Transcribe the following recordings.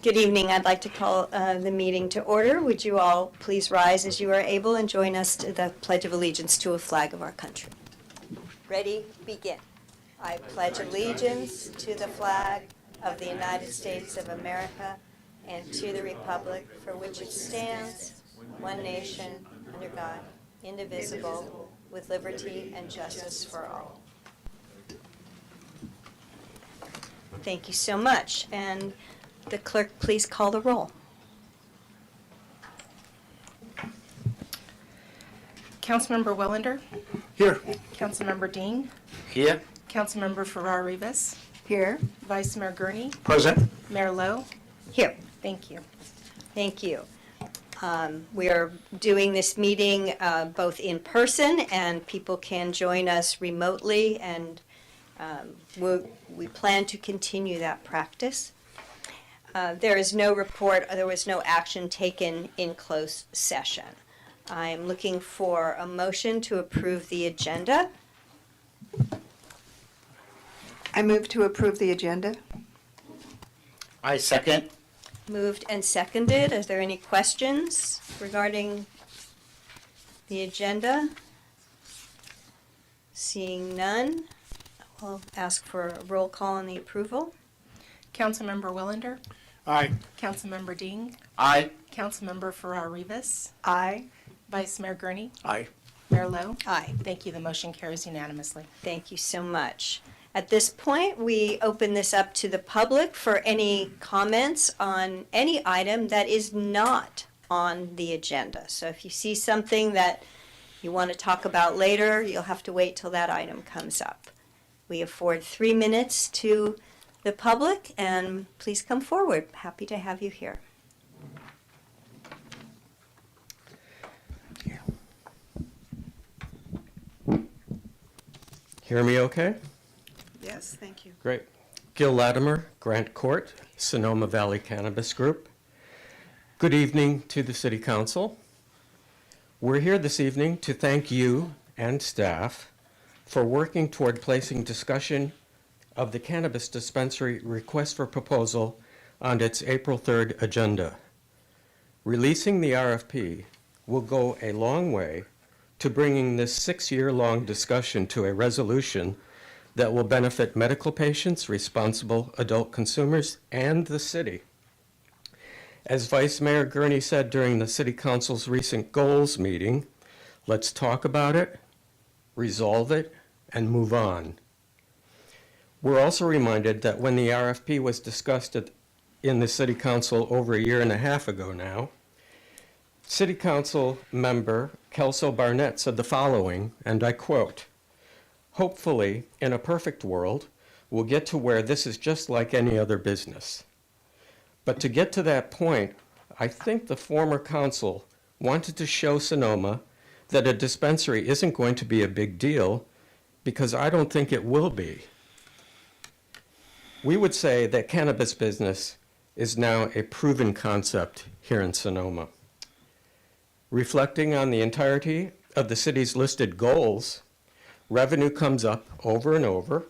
Good evening. I'd like to call the meeting to order. Would you all please rise as you are able and join us to the Pledge of Allegiance to a flag of our country. Ready? Begin. I pledge allegiance to the flag of the United States of America and to the republic for which it stands, one nation, under God, indivisible, with liberty and justice for all. Thank you so much. And the clerk, please call the roll. Councilmember Wellender, Here. Councilmember Dean, Here. Councilmember Farrar Rivas, Here. Vice Mayor Gurney, Present. Mayor Lowe. Here. Thank you. Thank you. We are doing this meeting both in person and people can join us remotely, and we plan to continue that practice. There is no report, there was no action taken in closed session. I am looking for a motion to approve the agenda. I move to approve the agenda. I second. Moved and seconded. Is there any questions regarding the agenda? Seeing none, I'll ask for a roll call on the approval. Councilmember Wellender, Aye. Councilmember Dean, Aye. Councilmember Farrar Rivas, Aye. Vice Mayor Gurney, Aye. Mayor Lowe. Aye. Thank you. The motion carries unanimously. Thank you so much. At this point, we open this up to the public for any comments on any item that is not on the agenda. So if you see something that you want to talk about later, you'll have to wait till that item comes up. We afford 3 minutes to the public, and please come forward. Happy to have you here. Hear me okay? Yes, thank you. Great. Gil Latimer, Grant Court, Sonoma Valley Cannabis Group. Good evening to the City Council. We're here this evening to thank you and staff for working toward placing discussion of the cannabis dispensary request for proposal on its April 3rd agenda. Releasing the RFP will go a long way to bringing this 6-year-long discussion to a resolution that will benefit medical patients, responsible adult consumers, and the city. As Vice Mayor Gurney said during the City Council's recent goals meeting, let's talk about it, resolve it, and move on. We're also reminded that when the RFP was discussed in the City Council over 1.5 years ago now, City Council member Kelso Barnett said the following, and I quote, "Hopefully, in a perfect world, we'll get to where this is just like any other business. But to get to that point, I think the former council wanted to show Sonoma that a dispensary isn't going to be a big deal, because I don't think it will be. We would say that cannabis business is now a proven concept here in Sonoma. Reflecting on the entirety of the city's listed goals, revenue comes up over and over,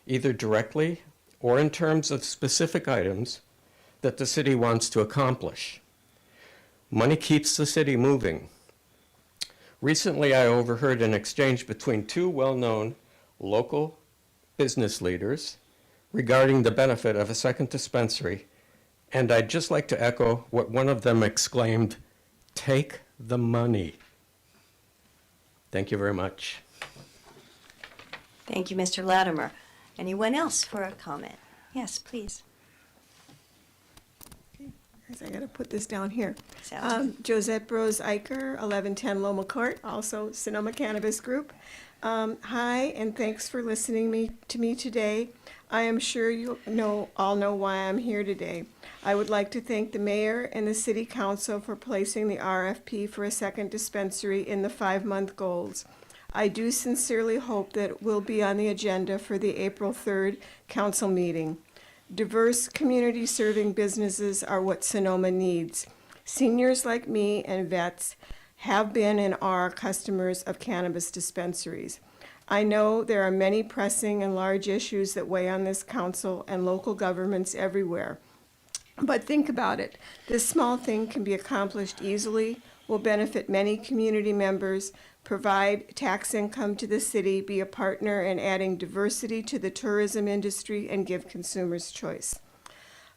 either directly or in terms of specific items that the city wants to accomplish. Money keeps the city moving. Recently, I overheard an exchange between 2 well-known local business leaders regarding the benefit of a second dispensary, and I'd just like to echo what one of them exclaimed, "Take the money." Thank you very much. Thank you, Mr. Latimer. Anyone else for a comment? Yes, please. I got to put this down here. Sounds Josette Bros Eicher, 1110 Loma Court, also Sonoma Cannabis Group. Hi, and thanks for listening to me today. I am sure you all know why I'm here today. I would like to thank the mayor and the city council for placing the RFP for a second dispensary in the 5-month goals. I do sincerely hope that it will be on the agenda for the April 3rd council meeting. Diverse community-serving businesses are what Sonoma needs. Seniors like me and vets have been and are customers of cannabis dispensaries. I know there are many pressing and large issues that weigh on this council and local governments everywhere. But think about it. This small thing can be accomplished easily, will benefit many community members, provide tax income to the city, be a partner in adding diversity to the tourism industry, and give consumers choice.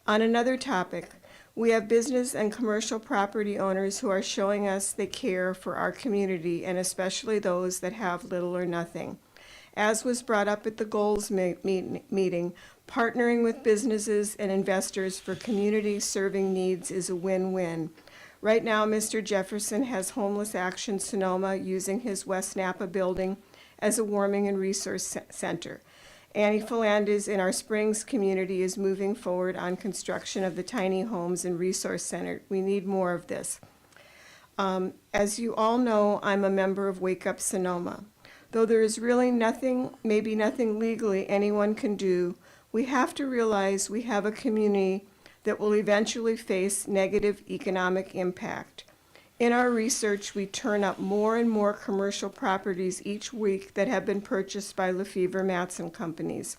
On another topic, we have business and commercial property owners who are showing us they care for our community, and especially those that have little or nothing. As was brought up at the goals meeting, partnering with businesses and investors for community-serving needs is a win-win. Right now, Mr. Jefferson has Homeless Action Sonoma using his West Napa building as a warming and resource center. Annie Philandis in our Springs community is moving forward on construction of the tiny homes and resource center. We need more of this. As you all know, I'm a member of Wake Up Sonoma. Though there is really nothing, maybe nothing legally anyone can do, we have to realize we have a community that will eventually face negative economic impact. In our research, we turn up more and more commercial properties each week that have been purchased by Lefevre Matson companies.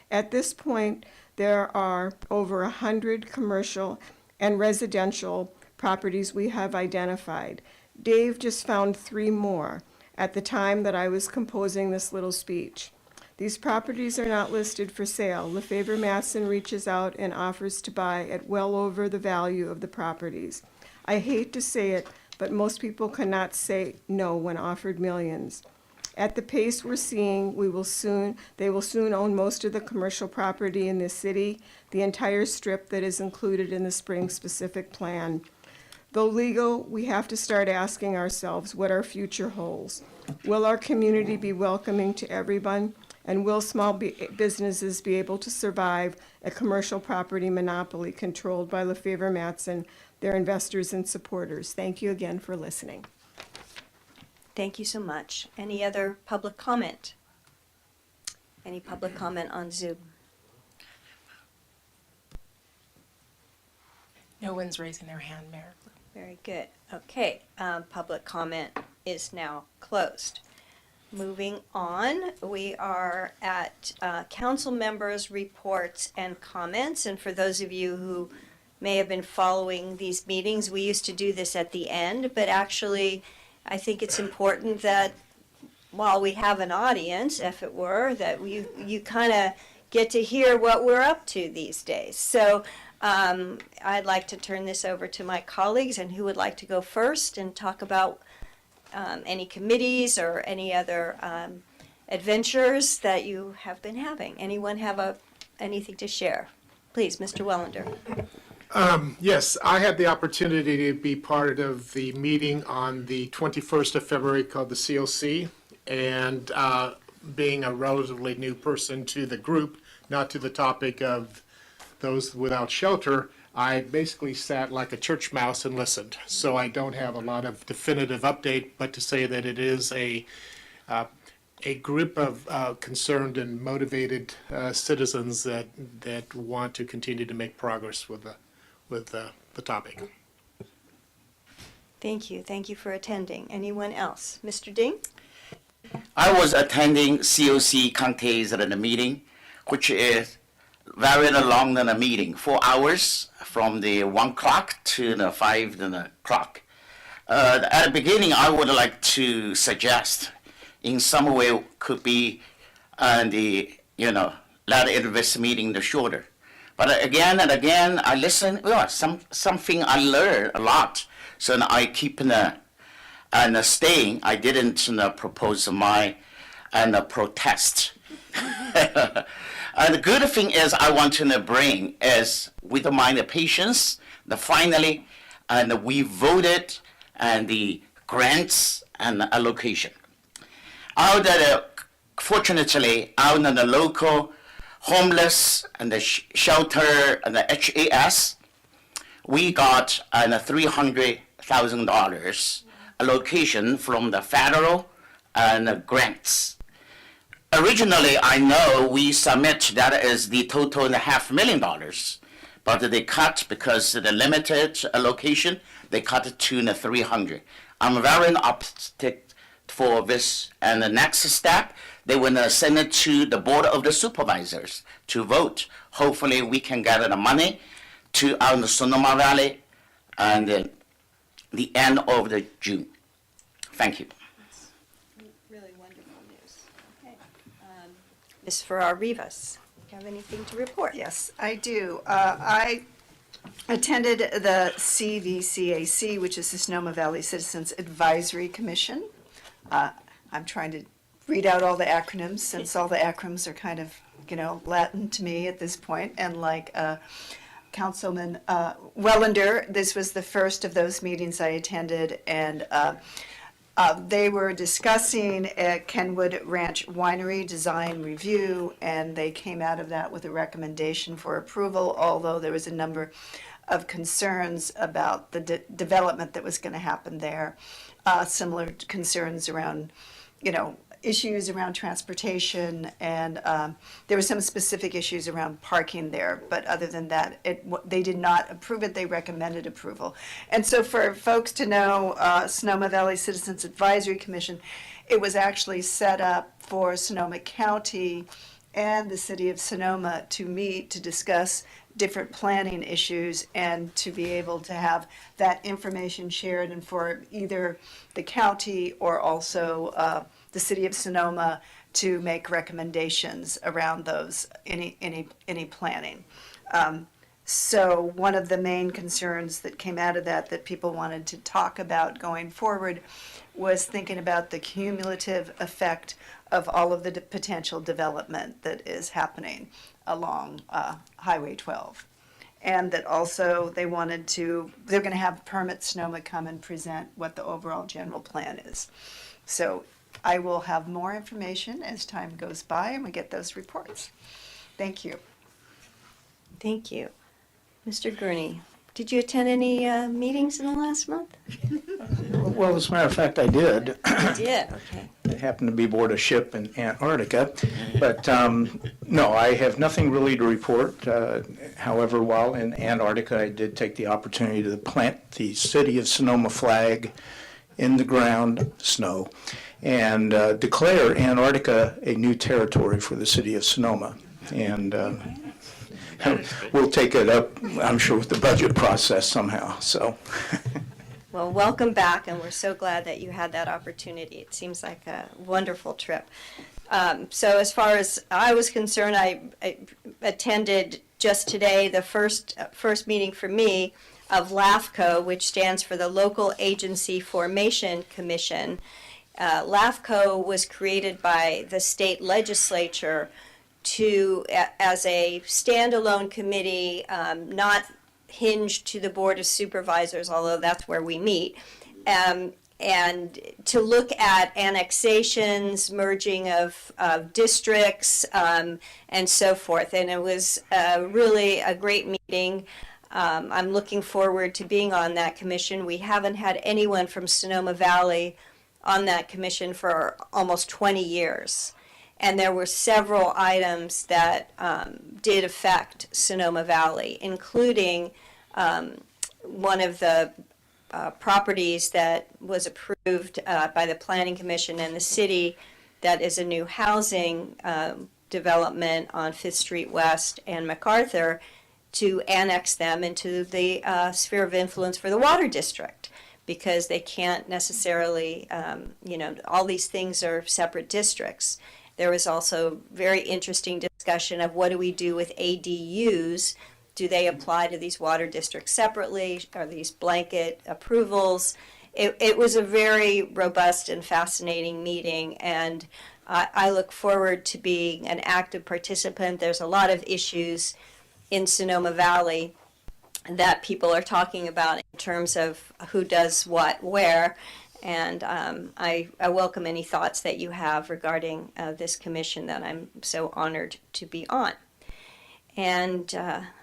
At this point, there are over 100 commercial and residential properties we have identified. Dave just found 3 more at the time that I was composing this little speech. These properties are not listed for sale. Lefevre Matson reaches out and offers to buy at well over the value of the properties. I hate to say it, but most people cannot say no when offered millions. At the pace we're seeing, they will soon own most of the commercial property in this city, the entire strip that is included in the Springs specific plan. Though legal, we have to start asking ourselves what our future holds. Will our community be welcoming to everyone? And will small businesses be able to survive a commercial property monopoly controlled by Lefevre Matson, their investors and supporters? Thank you again for listening. Thank you so much. Any other public comment? Any public comment on Zoom? No one's raising their hand, Mayor. Very good. Okay, public comment is now closed. Moving on, we are at council members' reports and comments. And for those of you who may have been following these meetings, we used to do this at the end, but actually I think it's important that while we have an audience, if it were, that you kind of get to hear what we're up to these days. So I'd like to turn this over to my colleagues, and who would like to go first and talk about any committees or any other adventures that you have been having. Anyone have anything to share? Please, Mr. Wellender. Yes, I had the opportunity to be part of the meeting on the 21st of February called the COC, and being a relatively new person to the group, not to the topic of those without shelter, I basically sat like a church mouse and listened. So I don't have a lot of definitive update, but to say that it is a group of concerned and motivated citizens that want to continue to make progress with the topic. Thank you. Thank you for attending. Anyone else? Mr. Ding? I was attending COC Counties at a meeting, which is very long than a meeting, 4 hours from the 1 o'clock to the 5 o'clock. At the beginning, I would like to suggest in some way could be let this meeting the shorter. But again and again, I listen, something I learned a lot. So I keep staying. I didn't propose my protest. And the good thing is I want to bring is with my patience, finally, and we voted and the grants and allocation. Fortunately, out in the local homeless and the shelter and the HAS, we got $300,000 allocation from the federal and grants. Originally, I know we submit that is the total $500,000, but they cut because of the limited allocation, they cut it to the 300. I'm very optimistic for this, and the next step, they will send it to the Board of the Supervisors to vote. Hopefully, we can get the money to out in the Sonoma Valley and the end of the June. Thank you. Really wonderful news. Okay. Ms. Farrar Rivas, do you have anything to report? Yes, I do. I attended the CVCAC, which is the Sonoma Valley Citizens Advisory Commission. I'm trying to read out all the acronyms, since all the acronyms are kind of, Latin to me at this point. And like Councilman Wellender, this was the first of those meetings I attended, and they were discussing Kenwood Ranch Winery Design Review, and they came out of that with a recommendation for approval, although there was a number of concerns about the development that was going to happen there. Similar concerns around, issues around transportation, and there were some specific issues around parking there. But other than that, they did not approve it. They recommended approval. And so for folks to know, Sonoma Valley Citizens Advisory Commission, it was actually set up for Sonoma County and the city of Sonoma to meet to discuss different planning issues and to be able to have that information shared, and for either the county or also the city of Sonoma to make recommendations around those, any planning. So one of the main concerns that came out of that people wanted to talk about going forward was thinking about the cumulative effect of all of the potential development that is happening along Highway 12. And that also they're going to have Permit Sonoma come and present what the overall general plan is. So I will have more information as time goes by and we get those reports. Thank you. Thank you. Mr. Gurney, did you attend any meetings in the last month? Well, as a matter of fact, I did. You did, okay. I happened to be aboard a ship in Antarctica. But no, I have nothing really to report. However, while in Antarctica, I did take the opportunity to plant the City of Sonoma flag in the ground, snow, and declare Antarctica a new territory for the City of Sonoma. And we'll take it up, I'm sure, with the budget process somehow. So. Well, welcome back, and we're so glad that you had that opportunity. It seems like a wonderful trip. So as far as I was concerned, I attended just today the first meeting for me of LAFCO, which stands for the Local Agency Formation Commission. LAFCO was created by the state legislature as a standalone committee, not hinged to the Board of Supervisors, although that's where we meet, and to look at annexations, merging of districts, and so forth. And it was really a great meeting. I'm looking forward to being on that commission. We haven't had anyone from Sonoma Valley on that commission for almost 20 years. And there were several items that did affect Sonoma Valley, including one of the properties that was approved by the Planning Commission and the city, that is a new housing development on 5th Street West and MacArthur, to annex them into the sphere of influence for the water district, because they can't necessarily, all these things are separate districts. There was also very interesting discussion of what do we do with ADUs? Do they apply to these water districts separately? Are these blanket approvals? It was a very robust and fascinating meeting, and I look forward to being an active participant. There's a lot of issues in Sonoma Valley that people are talking about in terms of who does what where. And I welcome any thoughts that you have regarding this commission that I'm so honored to be on. And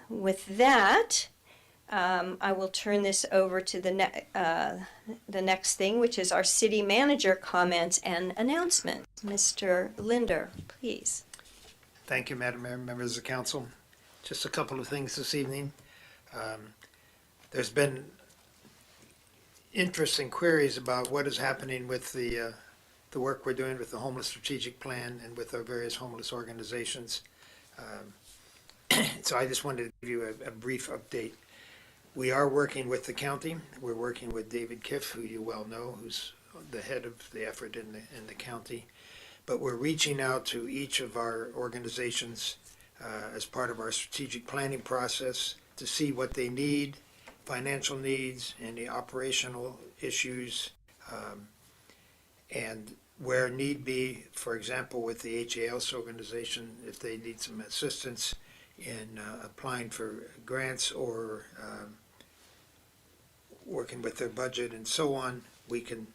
with that, I will turn this over to the next thing, which is our city manager comments and announcements. Mr. Linder, please. Thank you, Madam Mayor, members of the council. Just a couple of things this evening. There's been interesting queries about what is happening with the work we're doing with the Homeless Strategic Plan and with our various homeless organizations. So I just wanted to give you a brief update. We are working with the county. We're working with David Kiff, who you well know, who's the head of the effort in the county. But we're reaching out to each of our organizations as part of our strategic planning process to see what they need, financial needs, any operational issues, and where need be, for example, with the HALS organization, if they need some assistance in applying for grants or working with their budget and so on, we can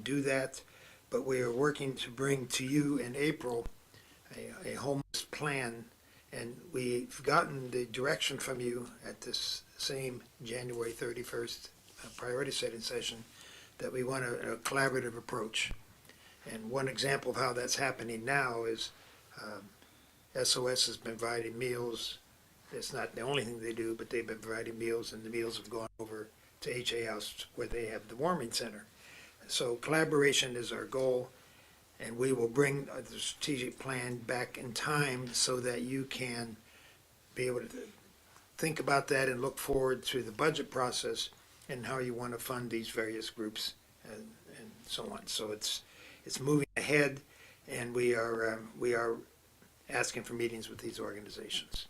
do that. But we are working to bring to you in April a homeless plan, and we've gotten the direction from you at this same January 31st priority setting session that we want a collaborative approach. And one example of how that's happening now is SOS has been providing meals. It's not the only thing they do, but they've been providing meals, and the meals have gone over to HA House where they have the warming center. So collaboration is our goal, and we will bring the strategic plan back in time so that you can be able to think about that and look forward to the budget process and how you want to fund these various groups and so on. So it's moving ahead, and we are asking for meetings with these organizations.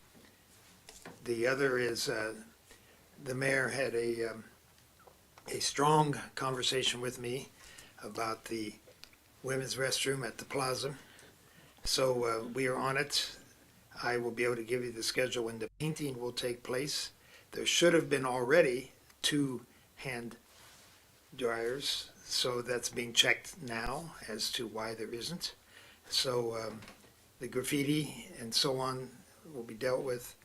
The other is the mayor had a strong conversation with me about the women's restroom at the plaza. So we are on it. I will be able to give you the schedule when the painting will take place. There should have been already 2 hand dryers, so that's being checked now as to why there isn't. So the graffiti and so on will be dealt with.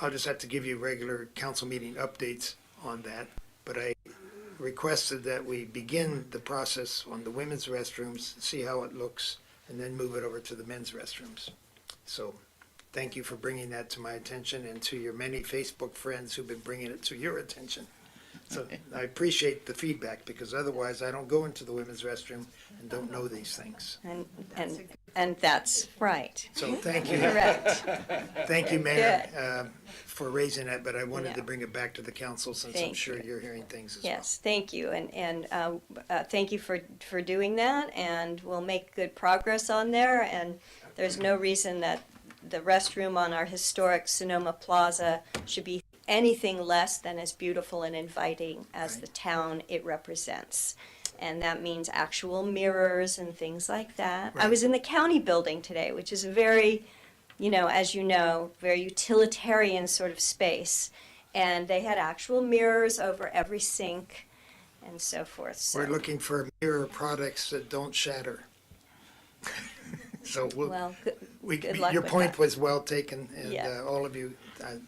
I'll just have to give you regular council meeting updates on that, but I requested that we begin the process on the women's restrooms, see how it looks, and then move it over to the men's restrooms. So thank you for bringing that to my attention and to your many Facebook friends who've been bringing it to your attention. So I appreciate the feedback, because otherwise I don't go into the women's restroom and don't know these things. And that's right. So thank you. Correct. Thank you, Mayor, for raising that, but I wanted to No. bring it back to the council since I'm Thank sure you. you're hearing things as well. Yes, thank you, and thank you for doing that, and we'll make good progress on there, and there's no reason that the restroom on our historic Sonoma Plaza should be anything less than as beautiful and inviting as the town it represents. And that means actual mirrors and things like that. I Right. was in the county building today, which is a very, as you know, very utilitarian sort of space. And they had actual mirrors over every sink and so forth. So, We're looking for mirror products that don't shatter. So well, good luck your with point that. was well taken, and Yeah. all of you,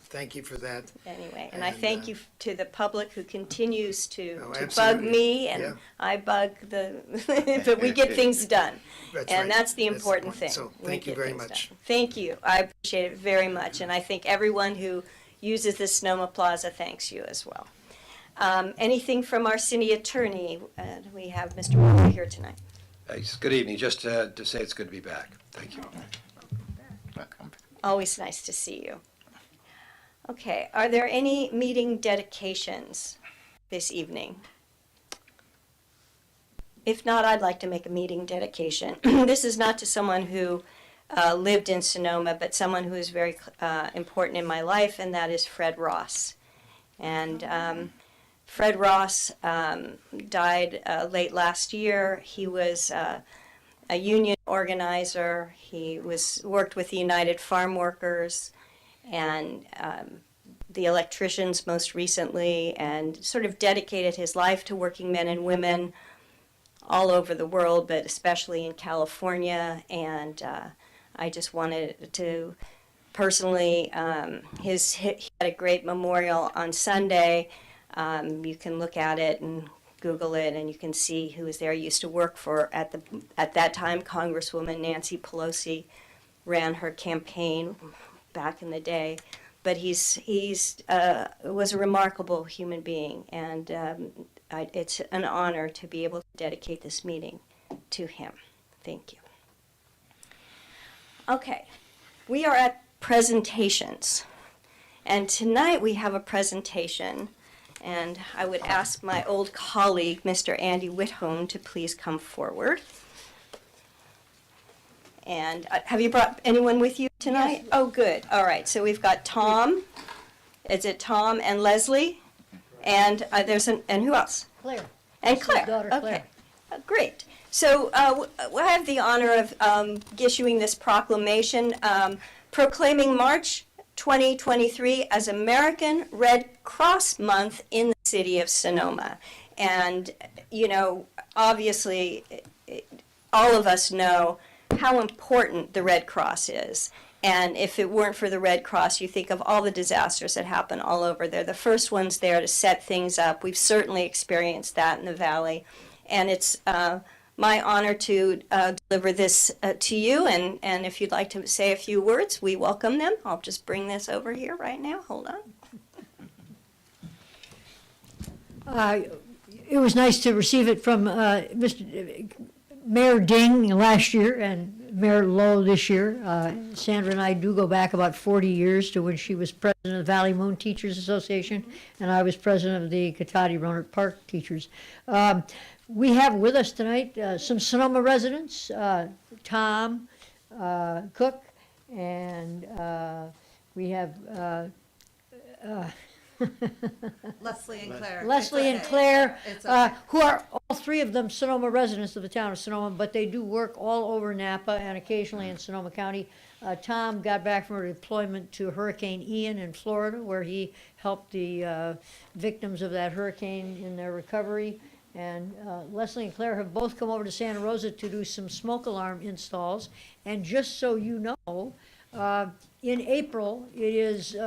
thank you for that. Anyway, and I And, thank you to the public who continues to Oh, bug absolutely. me, and Yeah. I bug but we get things done. That's And right. that's the important point. thing. So We thank you get very things much. done. Thank you. I appreciate it very much, and I think everyone who uses the Sonoma Plaza thanks you as well. Anything from our city attorney? We have Mr. Walker here tonight. Thanks. Good evening. Just to say it's good to be back. Thank you. Always nice to see you. Okay, are there any meeting dedications this evening? If not, I'd like to make a meeting dedication. This is not to someone who lived in Sonoma, but someone who is very important in my life, and that is Fred Ross. And Fred Ross died late last year. He was a union organizer. He worked with the United Farm Workers and the electricians most recently, and sort of dedicated his life to working men and women all over the world, but especially in California. And I just wanted to personally, he had a great memorial on Sunday. You can look at it and Google it, and you can see who was there. He used to work for, at that time, Congresswoman Nancy Pelosi ran her campaign back in the day. But he's was a remarkable human being, and it's an honor to be able to dedicate this meeting to him. Thank you. Okay, We are at presentations. And tonight we have a presentation, and I would ask my old colleague, Mr. Andy Whithone, to please come forward. And have you brought anyone with you tonight? Oh, good. All right. So we've got Tom. Is it Tom and Leslie? And and who else? Claire. And His Claire. daughter, Okay. Claire. Great. So I have the honor of issuing this proclamation proclaiming March 2023 as American Red Cross Month in the city of Sonoma. And, you know, obviously, all of us know how important the Red Cross is. And if it weren't for the Red Cross, you think of all the disasters that happen all over. They're the first ones there to set things up. We've certainly experienced that in the Valley. And it's my honor to deliver this to you. And if you'd like to say a few words, we welcome them. I'll just bring this over here right now. Hold on. It was nice to receive it from Mayor Ding last year and Mayor Lowe this year. Sandra and I do go back about 40 years to when she was president of the Valley Moon Teachers Association, and I was president of the Cotati-Rohnert Park Teachers. We have with us tonight some Sonoma residents, Tom Cook, and we have Leslie and Claire. Leslie and Claire, who are all three of them Sonoma residents of the town of Sonoma, but they do work all over Napa and occasionally in Sonoma County. Tom got back from a deployment to Hurricane Ian in Florida, where he helped the victims of that hurricane in their recovery. And Leslie and Claire have both come over to Santa Rosa to do some smoke alarm installs. And just so you know, in April, it is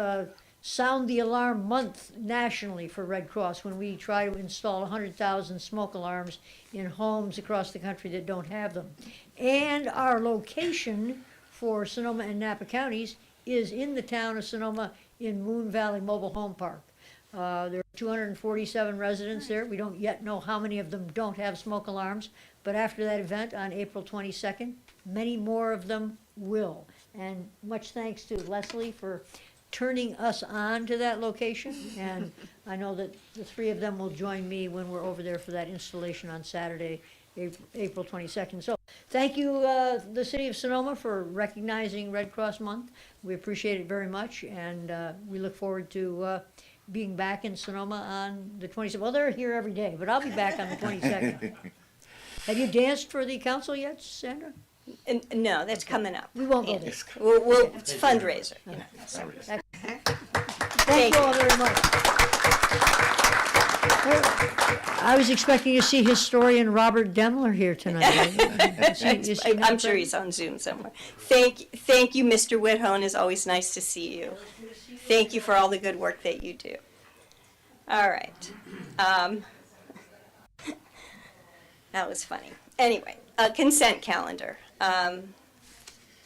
Sound the Alarm Month nationally for Red Cross, when we try to install 100,000 smoke alarms in homes across the country that don't have them. And our location for Sonoma and Napa counties is in the town of Sonoma in Moon Valley Mobile Home Park. There are 247 residents there. We don't yet know how many of them don't have smoke alarms, but after that event on April 22nd, many more of them will. And much thanks to Leslie for turning us on to that location, and I know that the three of them will join me when we're over there for that installation on Saturday, April 22nd. So thank you, the City of Sonoma, for recognizing Red Cross Month. We appreciate it very much, and we look forward to being back in Sonoma on the 22nd. Well, they're here every day, but I'll be back on the 22nd. Have you danced for the council yet, Sandra? No, that's coming up. We won't go there. It's a fundraiser. You know, so. Thank you all very much. I was expecting to see historian Robert Demler here tonight. Is he not I'm sure he's on Zoom somewhere. Thank you, Mr. Whithone. It's always nice to see you. Thank you for all the good work that you do. All right. That was funny. Anyway, consent calendar.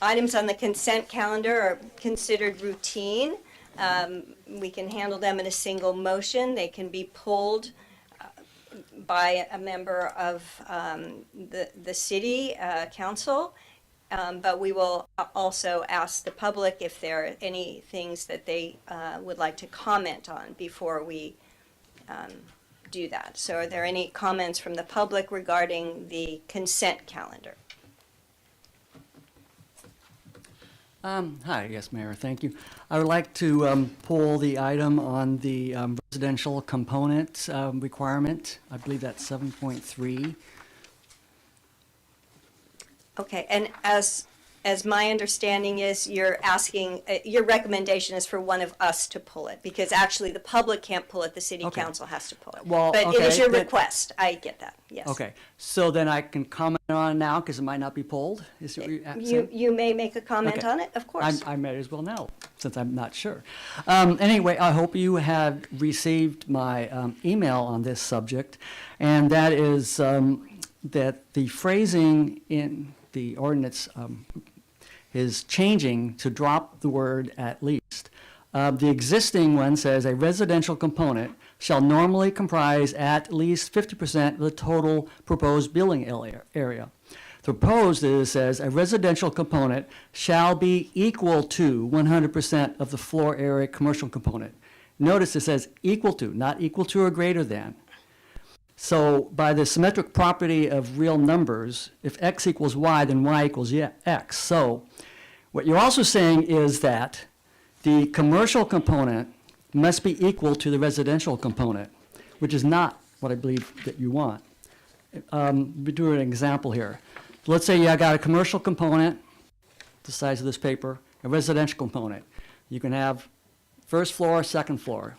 Items on the consent calendar are considered routine. We can handle them in a single motion. They can be pulled by a member of the city council, but we will also ask the public if there are any things that they would like to comment on before we do that. So are there any comments from the public regarding the consent calendar? Hi, yes, Mayor, thank you. I would like to pull the item on the residential component requirement. I believe that's 7.3. Okay, and as my understanding is, you're asking, your recommendation is for one of us to pull it, because actually the public can't pull it, the city council has to pull it. Well, but it is okay, your then- request, I get that, yes. Okay, so then I can comment on it now because it might not be pulled? Is it what you're saying? You may make a comment Okay. on it, of course. I might as well know, since I'm not sure. Anyway, I hope you have received my email on this subject, and that is that the phrasing in the ordinance is changing to drop the word "at least." The existing one says a residential component shall normally comprise at least 50% of the total proposed building area. The proposed is, it says, a residential component shall be equal to 100% of the floor area commercial component. Notice it says equal to, not equal to or greater than. So by the symmetric property of real numbers, if x equals y, then y equals x. So what you're also saying is that the commercial component must be equal to the residential component, which is not what I believe that you want. We do an example here. Let's say you got a commercial component, the size of this paper, a residential component. You can have first floor, second floor.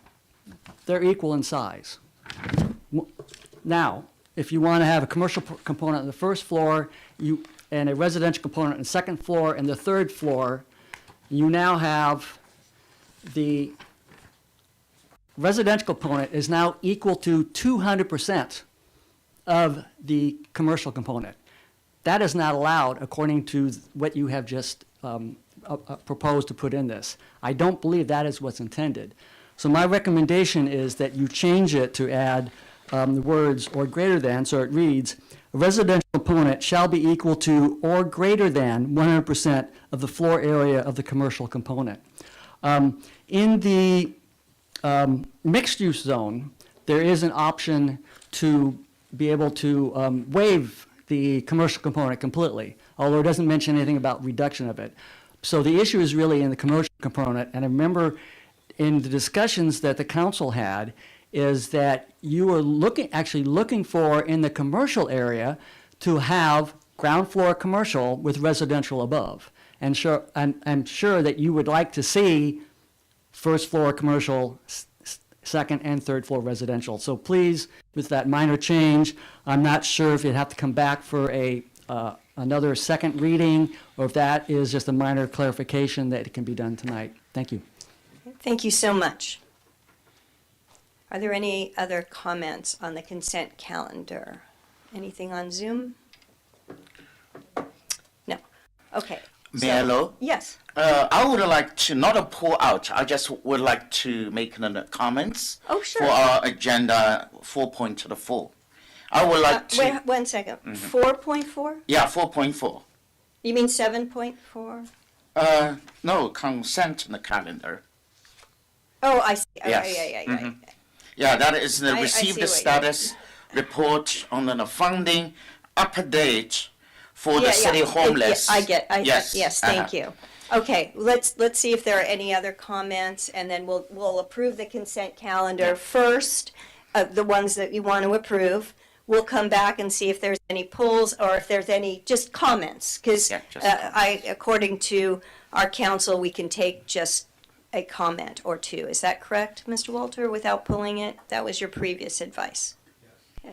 They're equal in size. Now, if you want to have a commercial component on the first floor and a residential component on the second floor and the third floor, you now have the residential component is now equal to 200% of the commercial component. That is not allowed according to what you have just proposed to put in this. I don't believe that is what's intended. So my recommendation is that you change it to add the words "or greater than," so it reads, "A residential component shall be equal to or greater than 100% of the floor area of the commercial component." In the mixed-use zone, there is an option to be able to waive the commercial component completely, although it doesn't mention anything about reduction of it. So the issue is really in the commercial component, and I remember in the discussions that the council had is that you were actually looking for in the commercial area to have ground floor commercial with residential above. And I'm sure that you would like to see first floor commercial, second and third floor residential. So please, with that minor change, I'm not sure if you'd have to come back for another second reading, or if that is just a minor clarification that it can be done tonight. Thank you. Thank you so much. Are there any other comments on the consent calendar? Anything on Zoom? No. Okay. Hello? Yes. I would like to not pull out. I just would like to make comments Oh, sure. for our agenda 4.4. I would like to. Wait 1 second. 4.4? Yeah, 4.4. You mean 7.4? No, consent in the calendar. Oh, I see. Oh, Yes. Yeah. Yeah, that is the I see received what you- status report on the funding update for the Yeah, city yeah. homeless. I get. Yes. Yes. Thank you. Okay. Let's see if there are any other comments, and then we'll approve the consent calendar first. The ones that you want to approve. We'll come back and see if there's any pulls or if there's any just comments, because Yeah, just according to our council, we can take just a comment or two. Is that correct, Mr. Walter, without pulling it? That was your previous advice.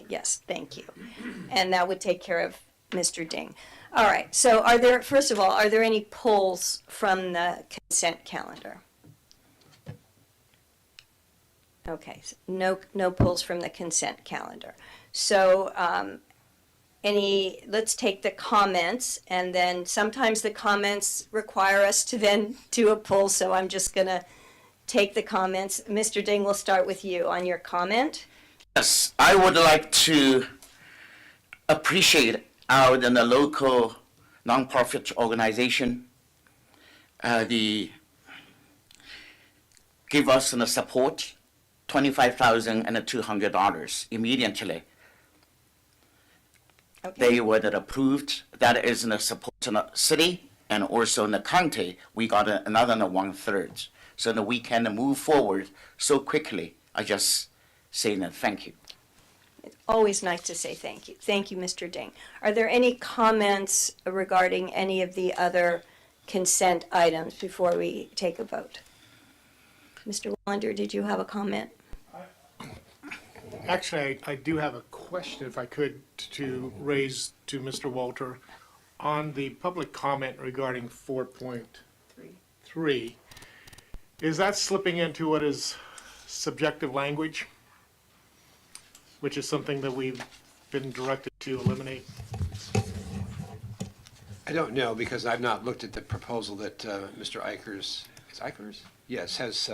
Yes, thank you. And that would take care of Mr. Ding. All right, so first of all, are there any pulls from the consent calendar? Okay, so no pulls from the consent calendar. So let's take the comments, and then sometimes the comments require us to then do a pull, so I'm just going to take the comments. Mr. Ding, we'll start with you on your comment. Yes, I would like to appreciate the local nonprofit organization, give us the support, $25,200 immediately. Okay. They were approved. That is in the support in the city and also in the county. We got another 1/3, so that we can move forward so quickly. I just say thank you. It's always nice to say thank you. Thank you, Mr. Ding. Are there any comments regarding any of the other consent items before we take a vote? Mr. Wallander, did you have a comment? Actually, I do have a question, if I could, to raise to Mr. Walter. On the public comment regarding 4.3, is that slipping into what is subjective language, which is something that we've been directed to eliminate? I don't know, because I've not looked at the proposal that Mr. Eichers, is Eichers? Yes, has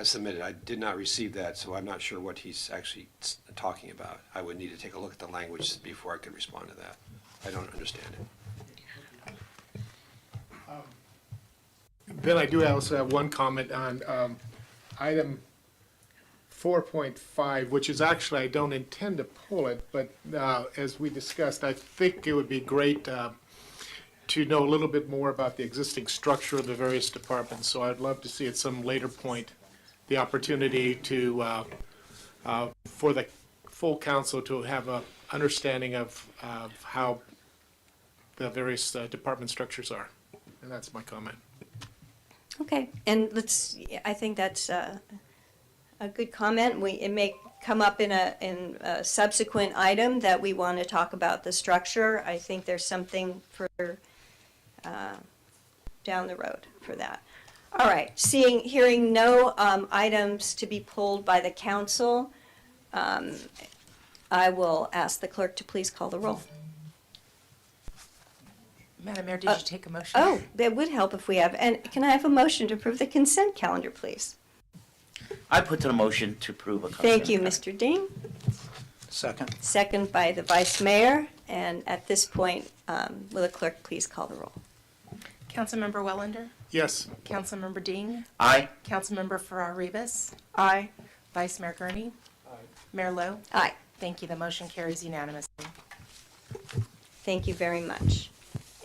submitted. I did not receive that, so I'm not sure what he's actually talking about. I would need to take a look at the language before I could respond to that. I don't understand it. Then I do also have one comment on item 4.5, which is actually, I don't intend to pull it, but as we discussed, I think it would be great to know a little bit more about the existing structure of the various departments. So I'd love to see at some later point the opportunity to, for the full council to have a understanding of how the various department structures are. And that's my comment. Okay, and I think that's a good comment. It may come up in a subsequent item that we want to talk about the structure. I think there's something for down the road for that. All right, hearing no items to be pulled by the council, I will ask the clerk to please call the roll. Madam Mayor, did you take a motion? Oh, that would help if we have. And can I have a motion to approve the consent calendar, please? I put the motion to approve a consent. Thank you, calendar. Mr. Ding. Second. Second by the vice mayor. And at this point, will the clerk please call the roll? Councilmember Wellender, Yes. Councilmember Dean, Aye. Councilmember Farrar Rivas, Aye. Vice Mayor Gurney, Mayor Lowe. Aye. Thank you. The motion carries unanimously. Thank you very much.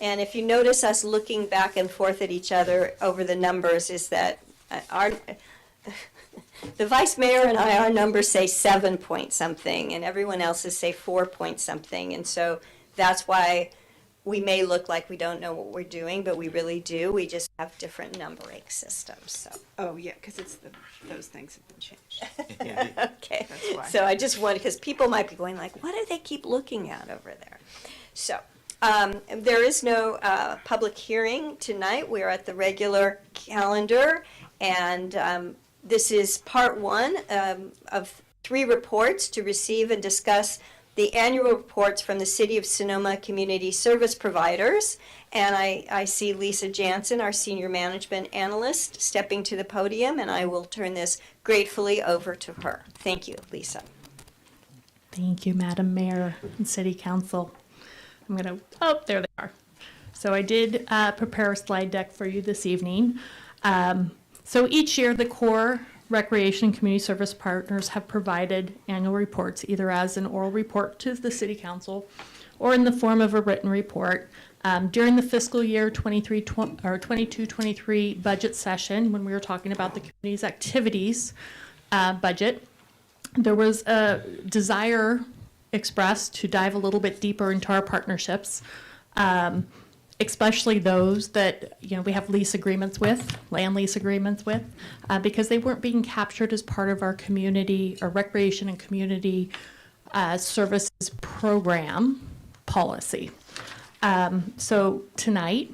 And if you notice us looking back and forth at each other over the numbers, is that the vice mayor and I, our numbers say 7 point something, and everyone else's say 4 point something. And so that's why we may look like we don't know what we're doing, but we really do. We just have different numbering systems. So. Oh, yeah, because those things have been changed. Okay. That's why. So I just want, because people might be going like, what do they keep looking at over there? So there is no public hearing tonight. We are at the regular calendar, and this is part one of 3 reports to receive and discuss the annual reports from the City of Sonoma Community Service Providers. And I see Lisa Jansen, our Senior Management Analyst, stepping to the podium, and I will turn this gratefully over to her. Thank you, Lisa. Thank you, Madam Mayor and City Council. There they are. So I did prepare a slide deck for you this evening. So each year, the core Recreation and Community Service Partners have provided annual reports, either as an oral report to the City Council or in the form of a written report. During the fiscal year 22-23 budget session, when we were talking about the community's activities budget, there was a desire expressed to dive a little bit deeper into our partnerships, especially those that we have lease agreements with, land lease agreements with, because they weren't being captured as part of our community or recreation and community services program policy. So tonight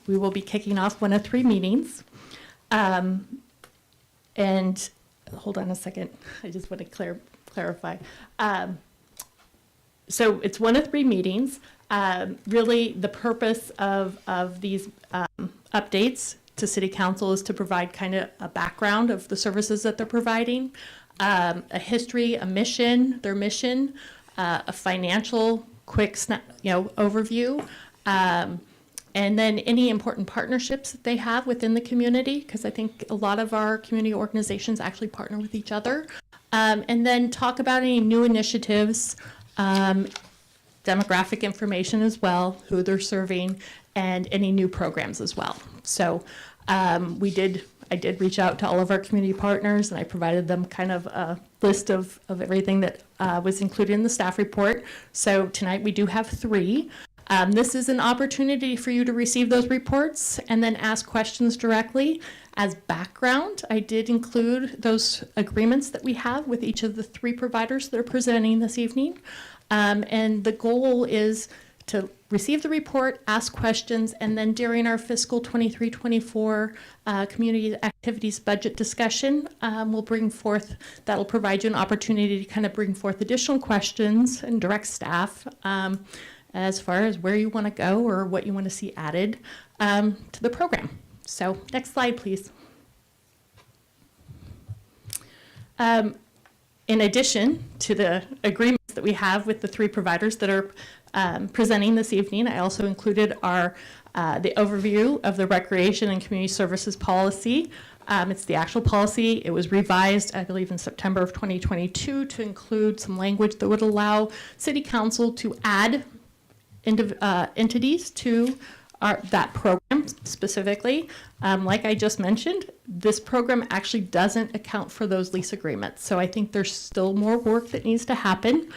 we will be kicking off one of 3 meetings, and hold on a second, I just want to clarify. So it's one of 3 meetings. Really, the purpose of these updates to City Council is to provide kind of a background of the services that they're providing, a history, a mission, their mission, a financial quick overview, and then any important partnerships that they have within the community, because I think a lot of our community organizations actually partner with each other, and then talk about any new initiatives, demographic information as well, who they're serving, and any new programs as well. So I did reach out to all of our community partners, and I provided them kind of a list of everything that was included in the staff report. So tonight we do have 3. This is an opportunity for you to receive those reports and then ask questions directly. As background, I did include those agreements that we have with each of the 3 providers that are presenting this evening. And the goal is to receive the report, ask questions, and then during our fiscal 23-24 community activities budget discussion, we'll bring forth, that'll provide you an opportunity to kind of bring forth additional questions and direct staff as far as where you want to go or what you want to see added to the program. So next slide, please. In addition to the agreements that we have with the 3 providers that are presenting this evening, I also included the overview of the Recreation and Community Services Policy. It's the actual policy. It was revised, I believe, in September of 2022 to include some language that would allow City Council to add entities to that program specifically. Like I just mentioned, this program actually doesn't account for those lease agreements. So I think there's still more work that needs to happen.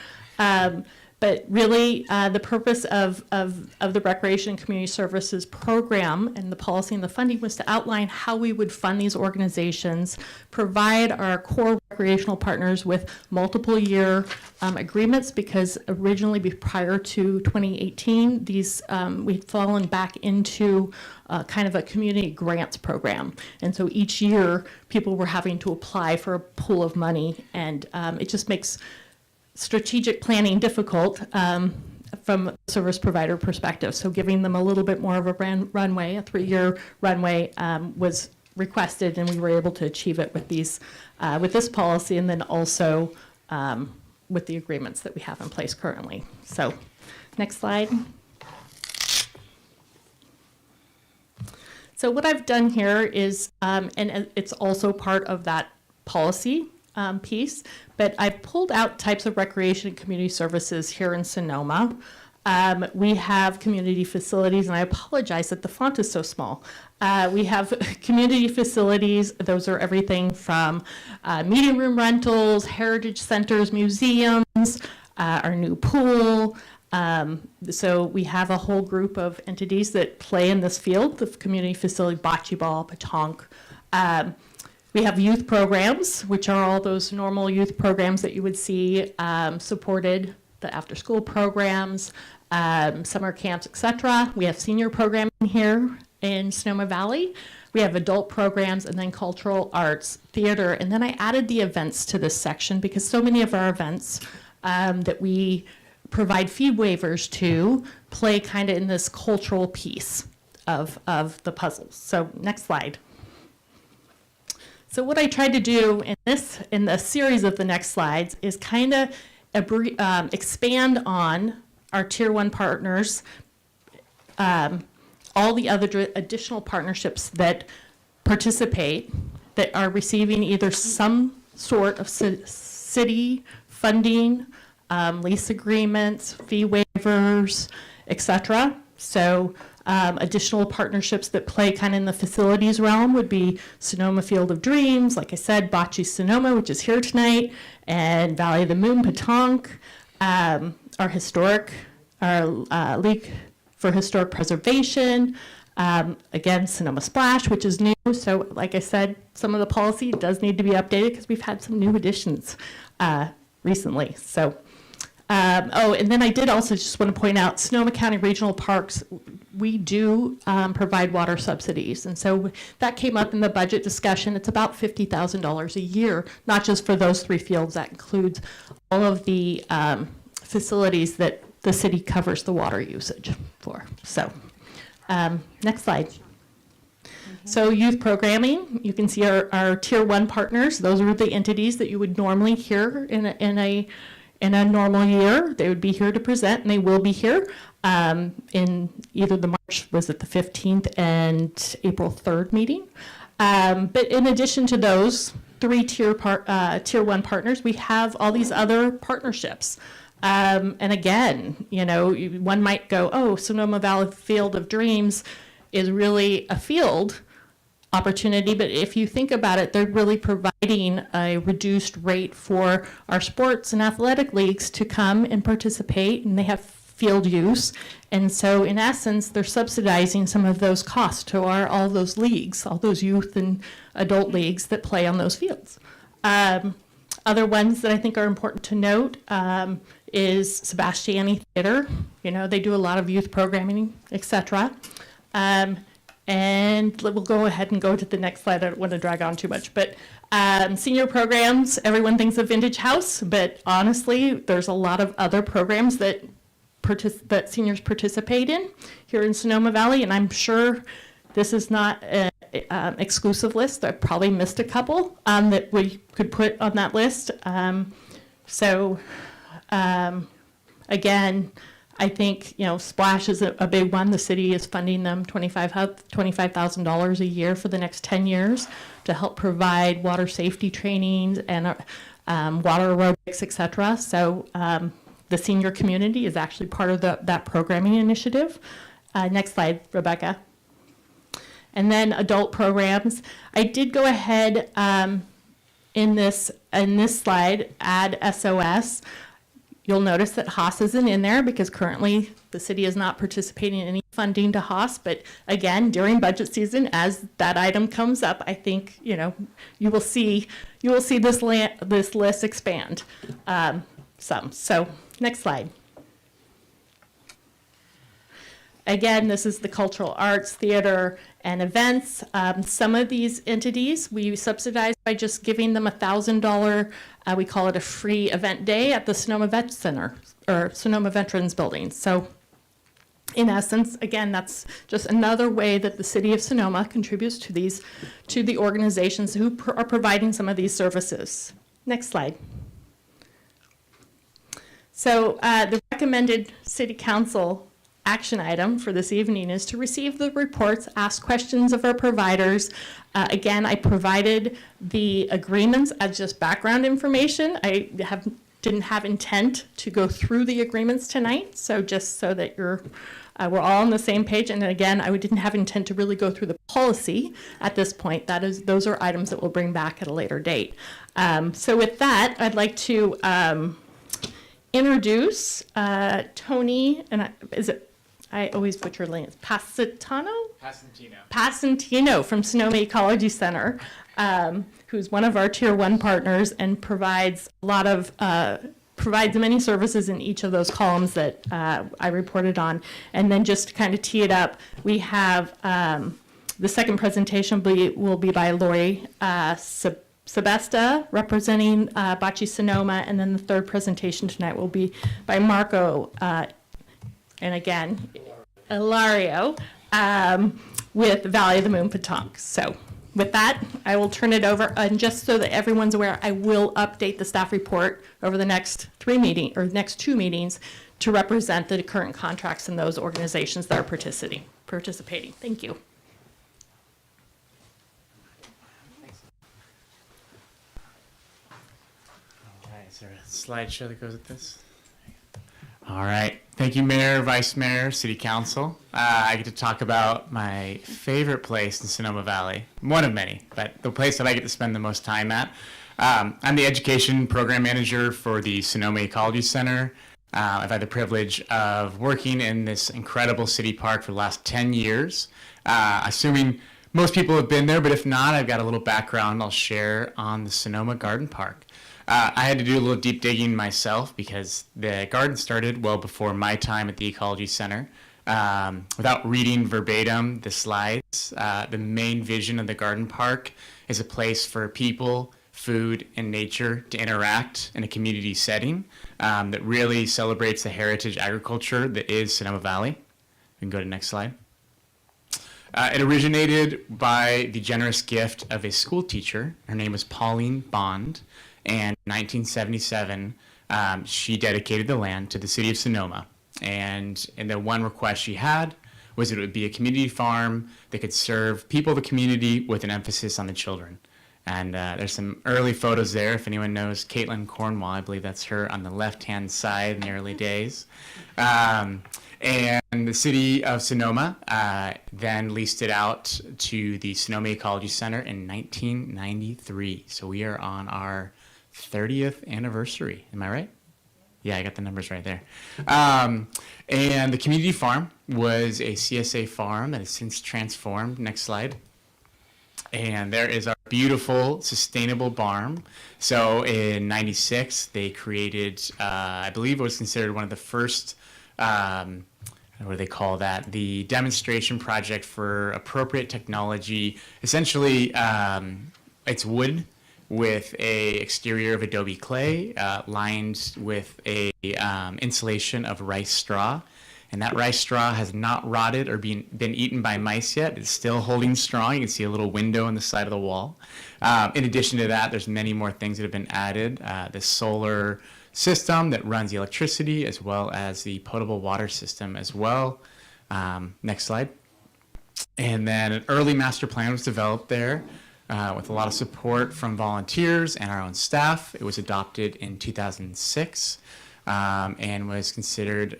But really, the purpose of the Recreation and Community Services Program and the policy and the funding was to outline how we would fund these organizations, provide our core recreational partners with multiple year agreements, because originally prior to 2018, these we'd fallen back into kind of a community grants program. And so each year, people were having to apply for a pool of money, and it just makes strategic planning difficult from a service provider perspective. So giving them a little bit more of a runway, a 3-year runway, was requested, and we were able to achieve it with this policy, and then also with the agreements that we have in place currently. So, next slide. So what I've done here is, and it's also part of that policy piece, but I pulled out types of recreation and community services here in Sonoma. We have community facilities, and I apologize that the font is so small. We have community facilities. Those are everything from meeting room rentals, heritage centers, museums, our new pool. So we have a whole group of entities that play in this field, the community facility, bocce ball, petanque. We have youth programs, which are all those normal youth programs that you would see supported, the after-school programs, summer camps, etc. We have senior programming here in Sonoma Valley. We have adult programs, and then cultural arts, theater, and then I added the events to this section because so many of our events that we provide fee waivers to play kind of in this cultural piece of the puzzles. So next slide. So what I tried to do in the series of the next slides is kind of expand on our Tier 1 partners, all the other additional partnerships that participate, that are receiving either some sort of city funding, lease agreements, fee waivers, etc. So additional partnerships that play kind of in the facilities realm would be Sonoma Field of Dreams, like I said, Bocce Sonoma, which is here tonight, and Valley of the Moon Petanque, our League for Historic Preservation, again, Sonoma Splash, which is new. So like I said, some of the policy does need to be updated because we've had some new additions recently. So. And then I did also just want to point out, Sonoma County Regional Parks, we do provide water subsidies. And so that came up in the budget discussion. It's about $50,000 a year, not just for those 3 fields. That includes all of the facilities that the city covers the water usage for. So next slide. So youth programming, you can see our Tier 1 partners. Those are the entities that you would normally hear in a normal year. They would be here to present, and they will be here in either the March, was it the 15th, and April 3rd meeting. But in addition to those 3 Tier 1 partners, we have all these other partnerships. And again, one might go, oh, Sonoma Valley Field of Dreams is really a field opportunity, but if you think about it, they're really providing a reduced rate for our sports and athletic leagues to come and participate, and they have field use. And so in essence, they're subsidizing some of those costs to all those leagues, all those youth and adult leagues that play on those fields. Other ones that I think are important to note is Sebastiani Theater. They do a lot of youth programming, etc. And we'll go ahead and go to the next slide. I don't want to drag on too much, but senior programs, everyone thinks of Vintage House, but honestly, there's a lot of other programs that seniors participate in here in Sonoma Valley, and I'm sure this is not an exclusive list. I probably missed a couple that we could put on that list. Again, I think, Splash is a big one. The city is funding them $25,000 a year for the next 10 years to help provide water safety trainings and water aerobics, et cetera. So the senior community is actually part of that programming initiative. Next slide, Rebecca. And then adult programs. I did go ahead in this slide, add SOS. You'll notice that Haas isn't in there because currently the city is not participating in any funding to Haas. But again, during budget season, as that item comes up, I think you will see this list expand some. So next slide. Again, this is the cultural arts, theater, and events. Some of these entities we subsidize by just giving them $1,000. We call it a free event day at the Sonoma Vet Center or Sonoma Veterans Building. So in essence, again, that's just another way that the city of Sonoma contributes to the organizations who are providing some of these services. Next slide. So the recommended city council action item for this evening is to receive the reports, ask questions of our providers. Again, I provided the agreements as just background information. I didn't have intent to go through the agreements tonight, so just so that we're all on the same page. And again, I didn't have intent to really go through the policy at this point. Those are items that we'll bring back at a later date. So with that, I'd like to introduce Tony, and I always butcher names. Passantino from Sonoma Ecology Center, who's one of our Tier 1 partners and provides many services in each of those columns that I reported on. And then just to kind of tee it up, we have the second presentation will be by Lori Sebesta, representing Bocce Sonoma, and then the third presentation tonight will be by Marco, and again, Ilario, with Valley of the Moon Petanque. So with that, I will turn it over, and just so that everyone's aware, I will update the staff report over the next two meetings to represent the current contracts in those organizations that are participating. Thank you. Is there a slideshow that goes with this? All right. Thank you, Mayor, Vice Mayor, City Council. I get to talk about my favorite place in Sonoma Valley. One of many, but the place that I get to spend the most time at. I'm the Education Program Manager for the Sonoma Ecology Center. I've had the privilege of working in this incredible city park for the last 10 years. Assuming most people have been there, but if not, I've got a little background I'll share on the Sonoma Garden Park. I had to do a little deep digging myself because the garden started well before my time at the Ecology Center. Without reading verbatim the slides, the main vision of the garden park is a place for people, food, and nature to interact in a community setting that really celebrates the heritage agriculture that is Sonoma Valley. We can go to the next slide. It originated by the generous gift of a school teacher. Her name was Pauline Bond. And in 1977, she dedicated the land to the city of Sonoma. And the one request she had was that it would be a community farm that could serve people of the community with an emphasis on the children. And there's some early photos there. If anyone knows Caitlin Cornwall, I believe that's her on the left-hand side in the early days. And the city of Sonoma then leased it out to the Sonoma Ecology Center in 1993. So we are on our 30th anniversary. Am I right? Yeah, I got the numbers right there. And the community farm was a CSA farm that has since transformed. Next slide. And there is our beautiful, sustainable barn. So in 96, they created, I believe it was considered one of the first, what do they call that? The demonstration project for appropriate technology. Essentially, it's wood with a exterior of adobe clay, lined with a insulation of rice straw. And that rice straw has not rotted or been eaten by mice yet. It's still holding strong. You can see a little window on the side of the wall. In addition to that, there's many more things that have been added. The solar system that runs the electricity as well as the potable water system as well. Next slide. And then an early master plan was developed there with a lot of support from volunteers and our own staff. It was adopted in 2006 and was considered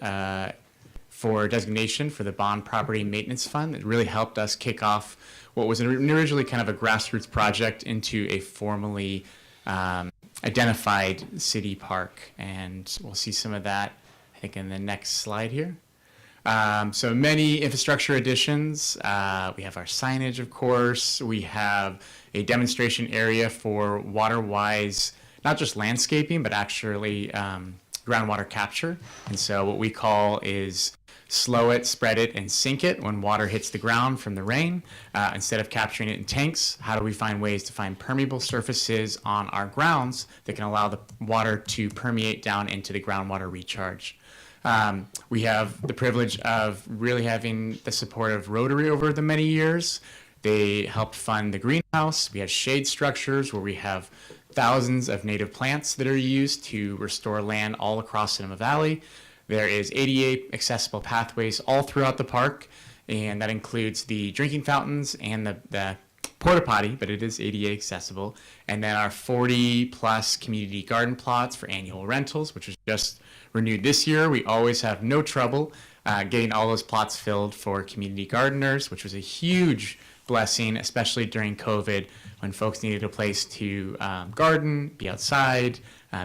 for designation for the Bond Property Maintenance Fund. It really helped us kick off what was originally kind of a grassroots project into a formally identified city park. And we'll see some of that, I think, in the next slide here. So many infrastructure additions. We have our signage, of course. We have a demonstration area for water-wise, not just landscaping, but actually groundwater capture. And so what we call is slow it, spread it, and sink it when water hits the ground from the rain. Instead of capturing it in tanks, how do we find ways to find permeable surfaces on our grounds that can allow the water to permeate down into the groundwater recharge? We have the privilege of really having the support of Rotary over the many years. They helped fund the greenhouse. We have shade structures where we have thousands of native plants that are used to restore land all across Sonoma Valley. There is ADA accessible pathways all throughout the park, and that includes the drinking fountains and the porta potty, but it is ADA accessible. And then our 40+ community garden plots for annual rentals, which was just renewed this year. We always have no trouble getting all those plots filled for community gardeners, which was a huge blessing, especially during COVID when folks needed a place to garden, be outside,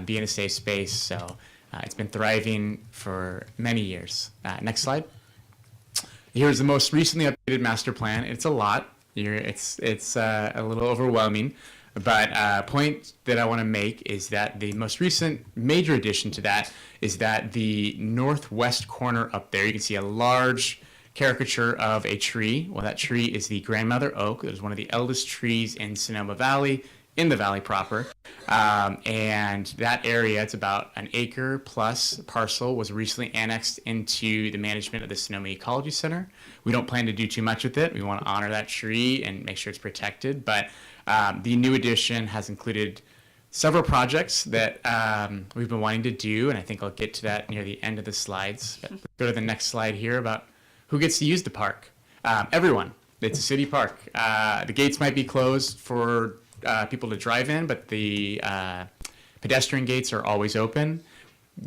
be in a safe space. So it's been thriving for many years. Next slide. Here's the most recently updated master plan. It's a lot. It's a little overwhelming. But a point that I want to make is that the most recent major addition to that is that the northwest corner up there, you can see a large caricature of a tree. Well, that tree is the grandmother oak. It is one of the eldest trees in Sonoma Valley, in the valley proper. And that area, it's about an acre plus parcel, was recently annexed into the management of the Sonoma Ecology Center. We don't plan to do too much with it. We want to honor that tree and make sure it's protected. But the new addition has included several projects that we've been wanting to do, and I think I'll get to that near the end of the slides. But let's go to the next slide here about who gets to use the park. Everyone. It's a city park. The gates might be closed for people to drive in, but the pedestrian gates are always open.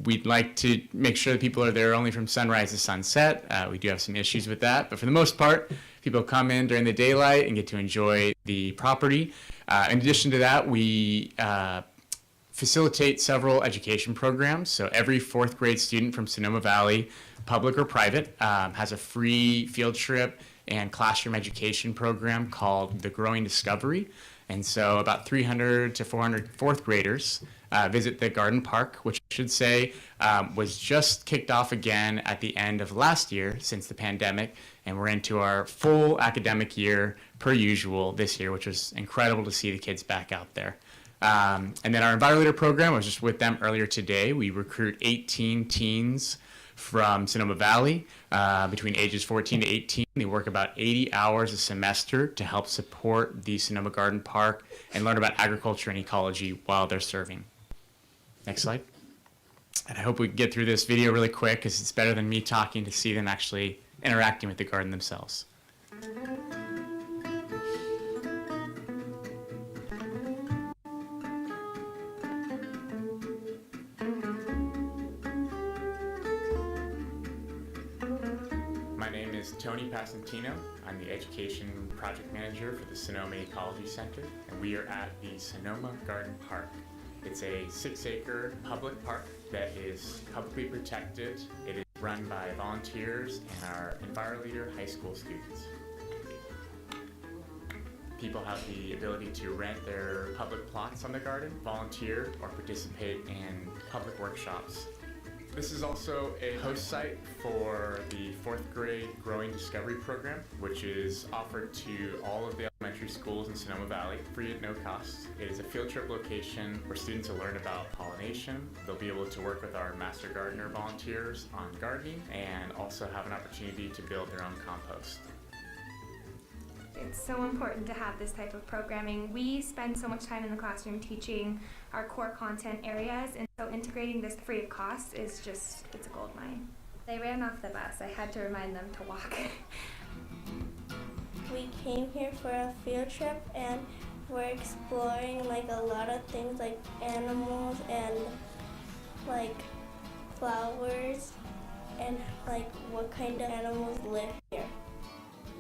We'd like to make sure that people are there only from sunrise to sunset. We do have some issues with that, but for the most part, people come in during the daylight and get to enjoy the property. In addition to that, we facilitate several education programs. So every 4th grade student from Sonoma Valley, public or private, has a free field trip and classroom education program called the Growing Discovery. And so about 300 to 400 4th graders visit the garden park, which I should say was just kicked off again at the end of last year since the pandemic. And we're into our full academic year per usual this year, which was incredible to see the kids back out there. And then our EnviroLeader program, I was just with them earlier today. We recruit 18 teens from Sonoma Valley between ages 14 to 18. They work about 80 hours a semester to help support the Sonoma Garden Park and learn about agriculture and ecology while they're serving. Next slide. And I hope we can get through this video really quick because it's better than me talking to see them actually interacting with the garden themselves. My name is Tony Passantino. I'm the Education Project Manager for the Sonoma Ecology Center, and we are at the Sonoma Garden Park. It's a 6-acre public park that is publicly protected. It is run by volunteers and our EnviroLeader high school students. People have the ability to rent their public plots on the garden, volunteer, or participate in public workshops. This is also a host site for the 4th grade Growing Discovery program, which is offered to all of the elementary schools in Sonoma Valley, free at no cost. It is a field trip location where students will learn about pollination. They'll be able to work with our Master Gardener volunteers on gardening and also have an opportunity to build their own compost. It's so important to have this type of programming. We spend so much time in the classroom teaching our core content areas, and so integrating this free of cost is just, it's a gold mine. They ran off the bus. I had to remind them to walk. We came here for a field trip and we're exploring like a lot of things like animals and like flowers and like what kind of animals live here.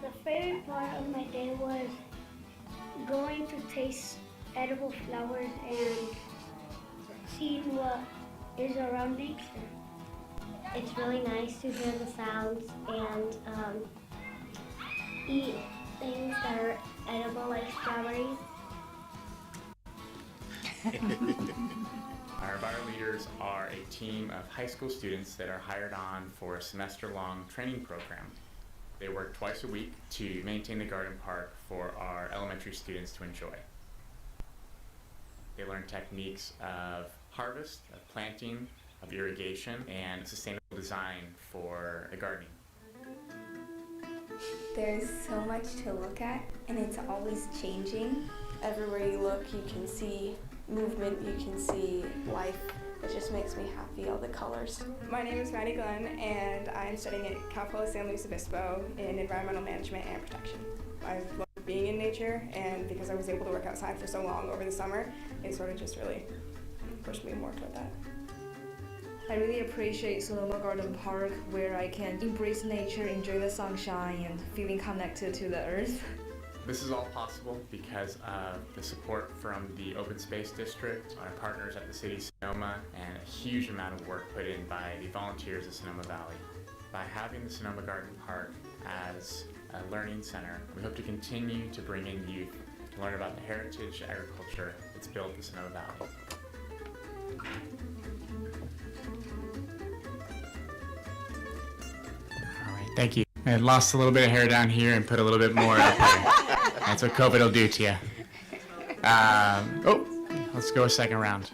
The favorite part of my day was going to taste edible flowers and seeing what is around nature. It's really nice to hear the sounds and eat things that are edible like strawberries. Our Bar Leaders are a team of high school students that are hired on for a semester-long training program. They work twice a week to maintain the garden park for our elementary students to enjoy. They learn techniques of harvest, of planting, of irrigation, and sustainable design for the gardening. There's so much to look at, and it's always changing. Everywhere you look, you can see movement, you can see life. It just makes me happy, all the colors. My name is Maddie Glenn, and I'm studying at Cal Poly San Luis Obispo in environmental management and protection. I love being in nature, and because I was able to work outside for so long over the summer, it sort of just really pushed me more toward that. I really appreciate Sonoma Garden Park, where I can embrace nature, enjoy the sunshine, and feeling connected to the earth. This is all possible because of the support from the Open Space District, our partners at the City of Sonoma, and a huge amount of work put in by the volunteers of Sonoma Valley. By having the Sonoma Garden Park as a learning center, we hope to continue to bring in youth to learn about the heritage agriculture that's built in Sonoma Valley. All right, thank you. I had lost a little bit of hair down here and put a little bit more up here. That's what COVID will do to you. Let's go a second round.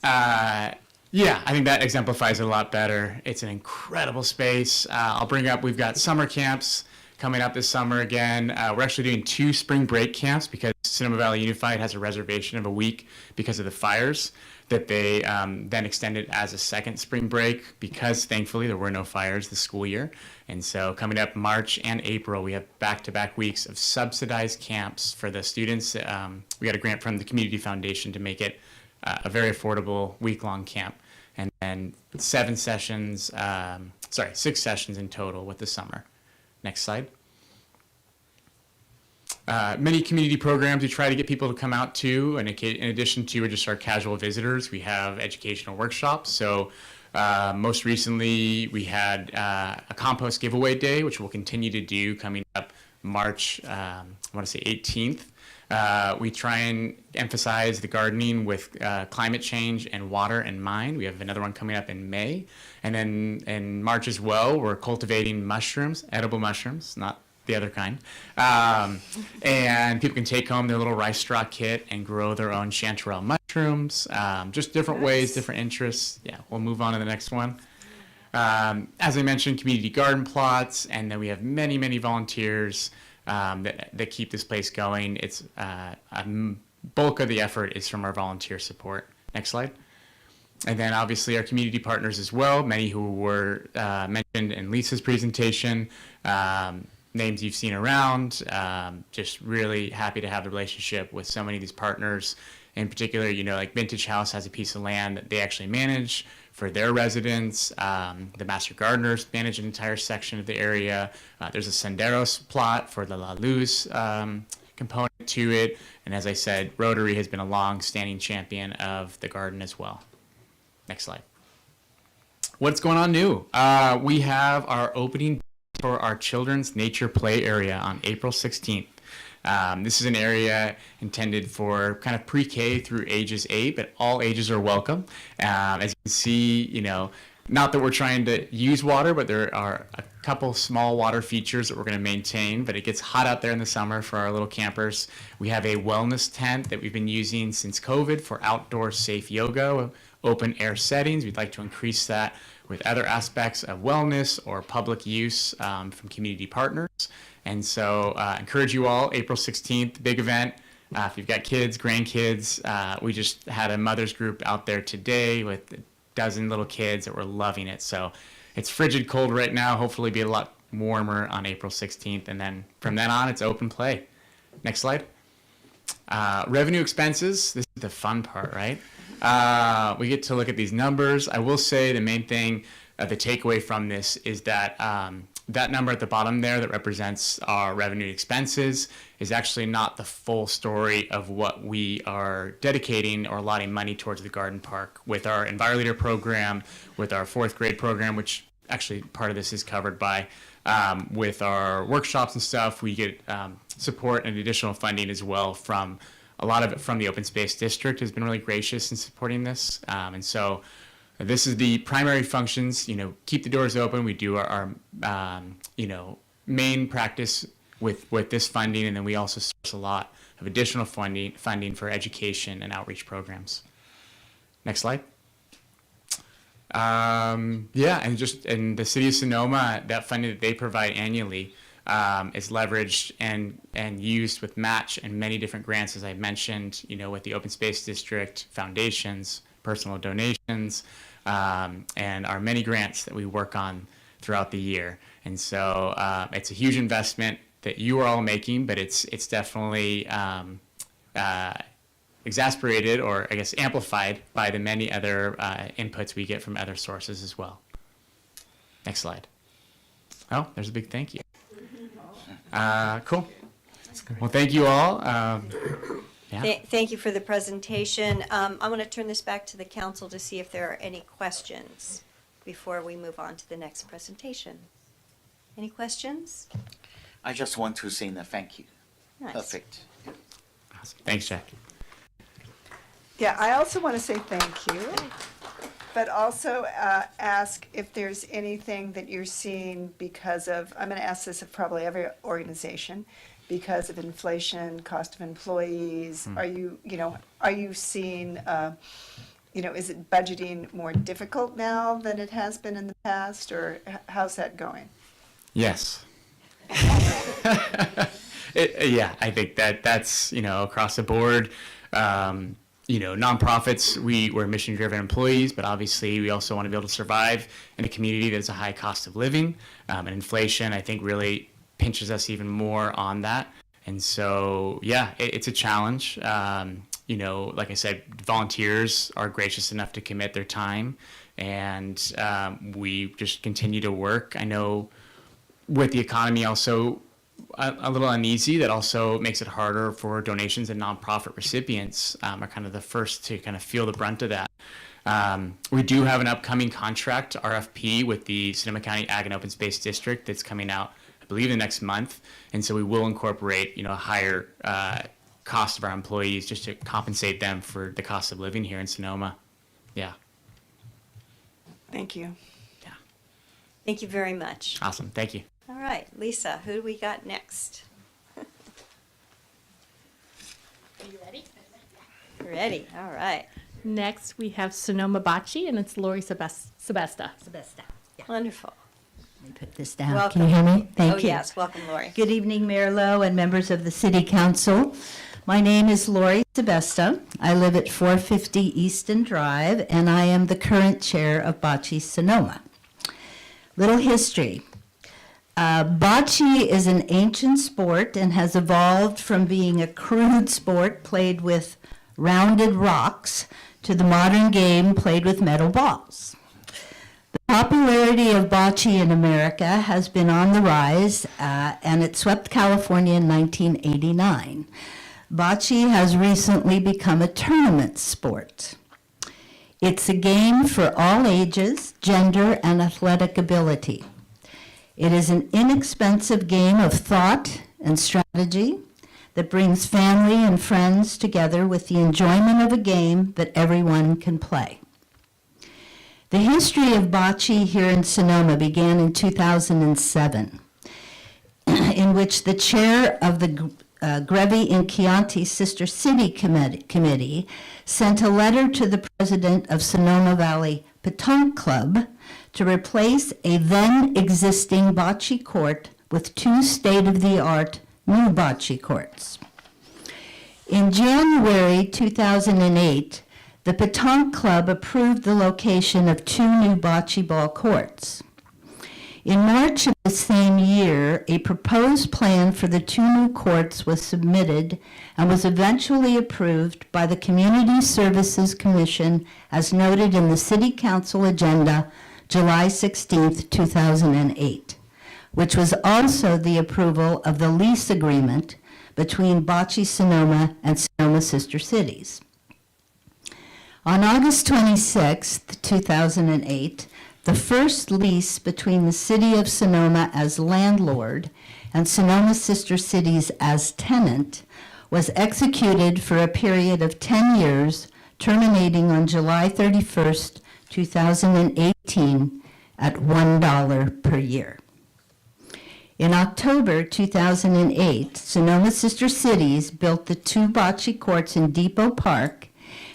Yeah, I think that exemplifies it a lot better. It's an incredible space. I'll bring up, we've got summer camps coming up this summer again. We're actually doing 2 spring break camps because Sonoma Valley Unified has a reservation of a week because of the fires that they then extended as a second spring break because thankfully there were no fires this school year. And so coming up March and April, we have back-to-back weeks of subsidized camps for the students. We got a grant from the Community Foundation to make it a very affordable week-long camp. And then 6 sessions in total with the summer. Next slide. Many community programs we try to get people to come out to, and in addition to just our casual visitors, we have educational workshops. So most recently we had a compost giveaway day, which we'll continue to do coming up March, I want to say 18th. We try and emphasize the gardening with climate change and water in mind. We have another one coming up in May. And then in March as well, we're cultivating mushrooms, edible mushrooms, not the other kind. And people can take home their little rice straw kit and grow their own chanterelle mushrooms. Just different ways, different interests. Yeah, we'll move on to the next one. As I mentioned, community garden plots, and then we have many, many volunteers that keep this place going. It's a bulk of the effort is from our volunteer support. Next slide. And then obviously our community partners as well, many who were mentioned in Lisa's presentation, names you've seen around. Just really happy to have the relationship with so many of these partners. In particular, like Vintage House has a piece of land that they actually manage for their residents. The Master Gardeners manage an entire section of the area. There's a Senderos plot for the La Luz component to it. And as I said, Rotary has been a long-standing champion of the garden as well. Next slide. What's going on new? We have our opening for our Children's Nature Play area on April 16th. This is an area intended for kind of pre-K through ages 8, but all ages are welcome. As you can see, not that we're trying to use water, but there are a couple small water features that we're going to maintain, but it gets hot out there in the summer for our little campers. We have a wellness tent that we've been using since COVID for outdoor safe yoga, open air settings. We'd like to increase that with other aspects of wellness or public use from community partners. And so encourage you all, April 16th, big event. If you've got kids, grandkids, we just had a mother's group out there today with a dozen little kids that were loving it. So it's frigid cold right now. Hopefully be a lot warmer on April 16th. And then from then on, it's open play. Next slide. Revenue expenses. This is the fun part, right? We get to look at these numbers. I will say the main thing, the takeaway from this is that that number at the bottom there that represents our revenue expenses is actually not the full story of what we are dedicating or allotting money towards the garden park with our EnviroLeader program, with our 4th grade program, which actually part of this is covered by, with our workshops and stuff. We get support and additional funding as well from a lot of it from the Open Space District has been really gracious in supporting this. And so this is the primary functions, keep the doors open. We do our main practice with this funding, and then we also source a lot of additional funding for education and outreach programs. Next slide. And the city of Sonoma, that funding that they provide annually is leveraged and used with match and many different grants, as I mentioned, with the Open Space District, foundations, personal donations, and our many grants that we work on throughout the year. And so it's a huge investment that you are all making, but it's definitely exasperated, or I guess amplified, by the many other inputs we get from other sources as well. Next slide. Oh, there's a big thank you. Cool. Well, thank you all. Thank you for the presentation. I'm going to turn this back to the council to see if there are any questions before we move on to the next presentation. Any questions? I just want to say thank you. Nice. Perfect. Awesome. Thanks, Jackie. Yeah, I also want to say thank you, but also ask if there's anything that you're seeing because of, I'm going to ask this of probably every organization, because of inflation, cost of employees. Are you seeing, is it budgeting more difficult now than it has been in the past, or how's that going? Yes. Yeah, I think that's across the board. Nonprofits, we're mission-driven employees, but obviously we also want to be able to survive in a community that has a high cost of living. And inflation, I think, really pinches us even more on that. And so, yeah, it's a challenge. Like I said, volunteers are gracious enough to commit their time, and we just continue to work. I know with the economy also a little uneasy, that also makes it harder for donations, and nonprofit recipients are kind of the first to kind of feel the brunt of that. We do have an upcoming contract, RFP, with the Sonoma County Ag and Open Space District that's coming out, I believe, the next month. And so we will incorporate, a higher cost of our employees just to compensate them for the cost of living here in Sonoma. Yeah. Thank you. Yeah. Thank you very much. Awesome. Thank you. All right, Lisa, who do we got next? Are you ready? Ready, all right. Next, we have Sonoma Bocce, and it's Lori Sebesta. Yeah. Wonderful. Let me put this down. Welcome. Can you hear me? Thank Oh, you. yes, welcome, Lori. Good evening, Mayor Lowe and members of the City Council. My name is Lori Sebesta. I live at 450 Easton Drive, and I am the current chair of Bocce Sonoma. Little history. Bocce is an ancient sport and has evolved from being a crude sport played with rounded rocks to the modern game played with metal balls. The popularity of bocce in America has been on the rise, and it swept California in 1989. Bocce has recently become a tournament sport. It's a game for all ages, gender, and athletic ability. It is an inexpensive game of thought and strategy that brings family and friends together with the enjoyment of a game that everyone can play. The history of bocce here in Sonoma began in 2007, in which the chair of the Greve and Chianti Sister City Committee sent a letter to the president of Sonoma Valley Petanque Club to replace a then existing bocce court with 2 state-of-the-art new bocce courts. In January 2008, the Petanque Club approved the location of 2 new bocce ball courts. In March of the same year, a proposed plan for the 2 new courts was submitted and was eventually approved by the Community Services Commission as noted in the City Council agenda July 16, 2008, which was also the approval of the lease agreement between Bocce Sonoma and Sonoma Sister Cities. On August 26, 2008, the first lease between the City of Sonoma as landlord and Sonoma Sister Cities as tenant was executed for a period of 10 years, terminating on July 31st, 2018 at $1 per year. In October 2008, Sonoma Sister Cities built the 2 bocce courts in Depot Park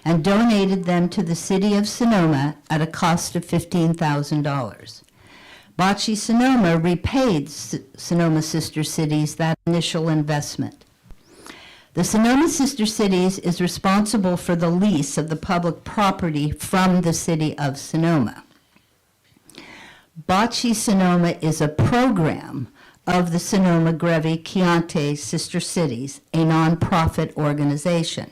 and donated them to the City of Sonoma at a cost of $15,000. Bocce Sonoma repaid Sonoma Sister Cities that initial investment. The Sonoma Sister Cities is responsible for the lease of the public property from the City of Sonoma. Bocce Sonoma is a program of the Sonoma Greve Chianti Sister Cities, a nonprofit organization.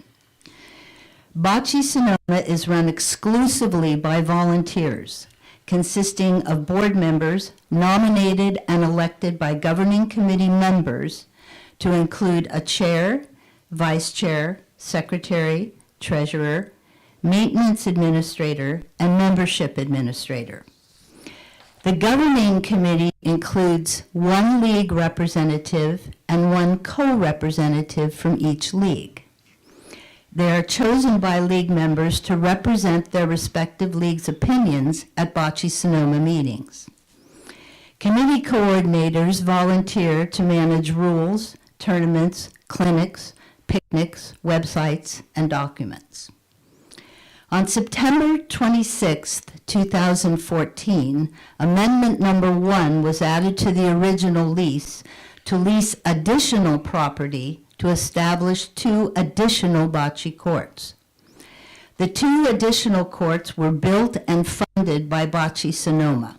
Bocce Sonoma is run exclusively by volunteers, consisting of board members nominated and elected by governing committee members to include a chair, vice chair, secretary, treasurer, maintenance administrator, and membership administrator. The governing committee includes 1 league representative and 1 co-representative from each league. They are chosen by league members to represent their respective leagues' opinions at Bocce Sonoma meetings. Committee coordinators volunteer to manage rules, tournaments, clinics, picnics, websites, and documents. On September 26, 2014, Amendment Number 1 was added to the original lease to lease additional property to establish 2 additional bocce courts. The 2 additional courts were built and funded by Bocce Sonoma.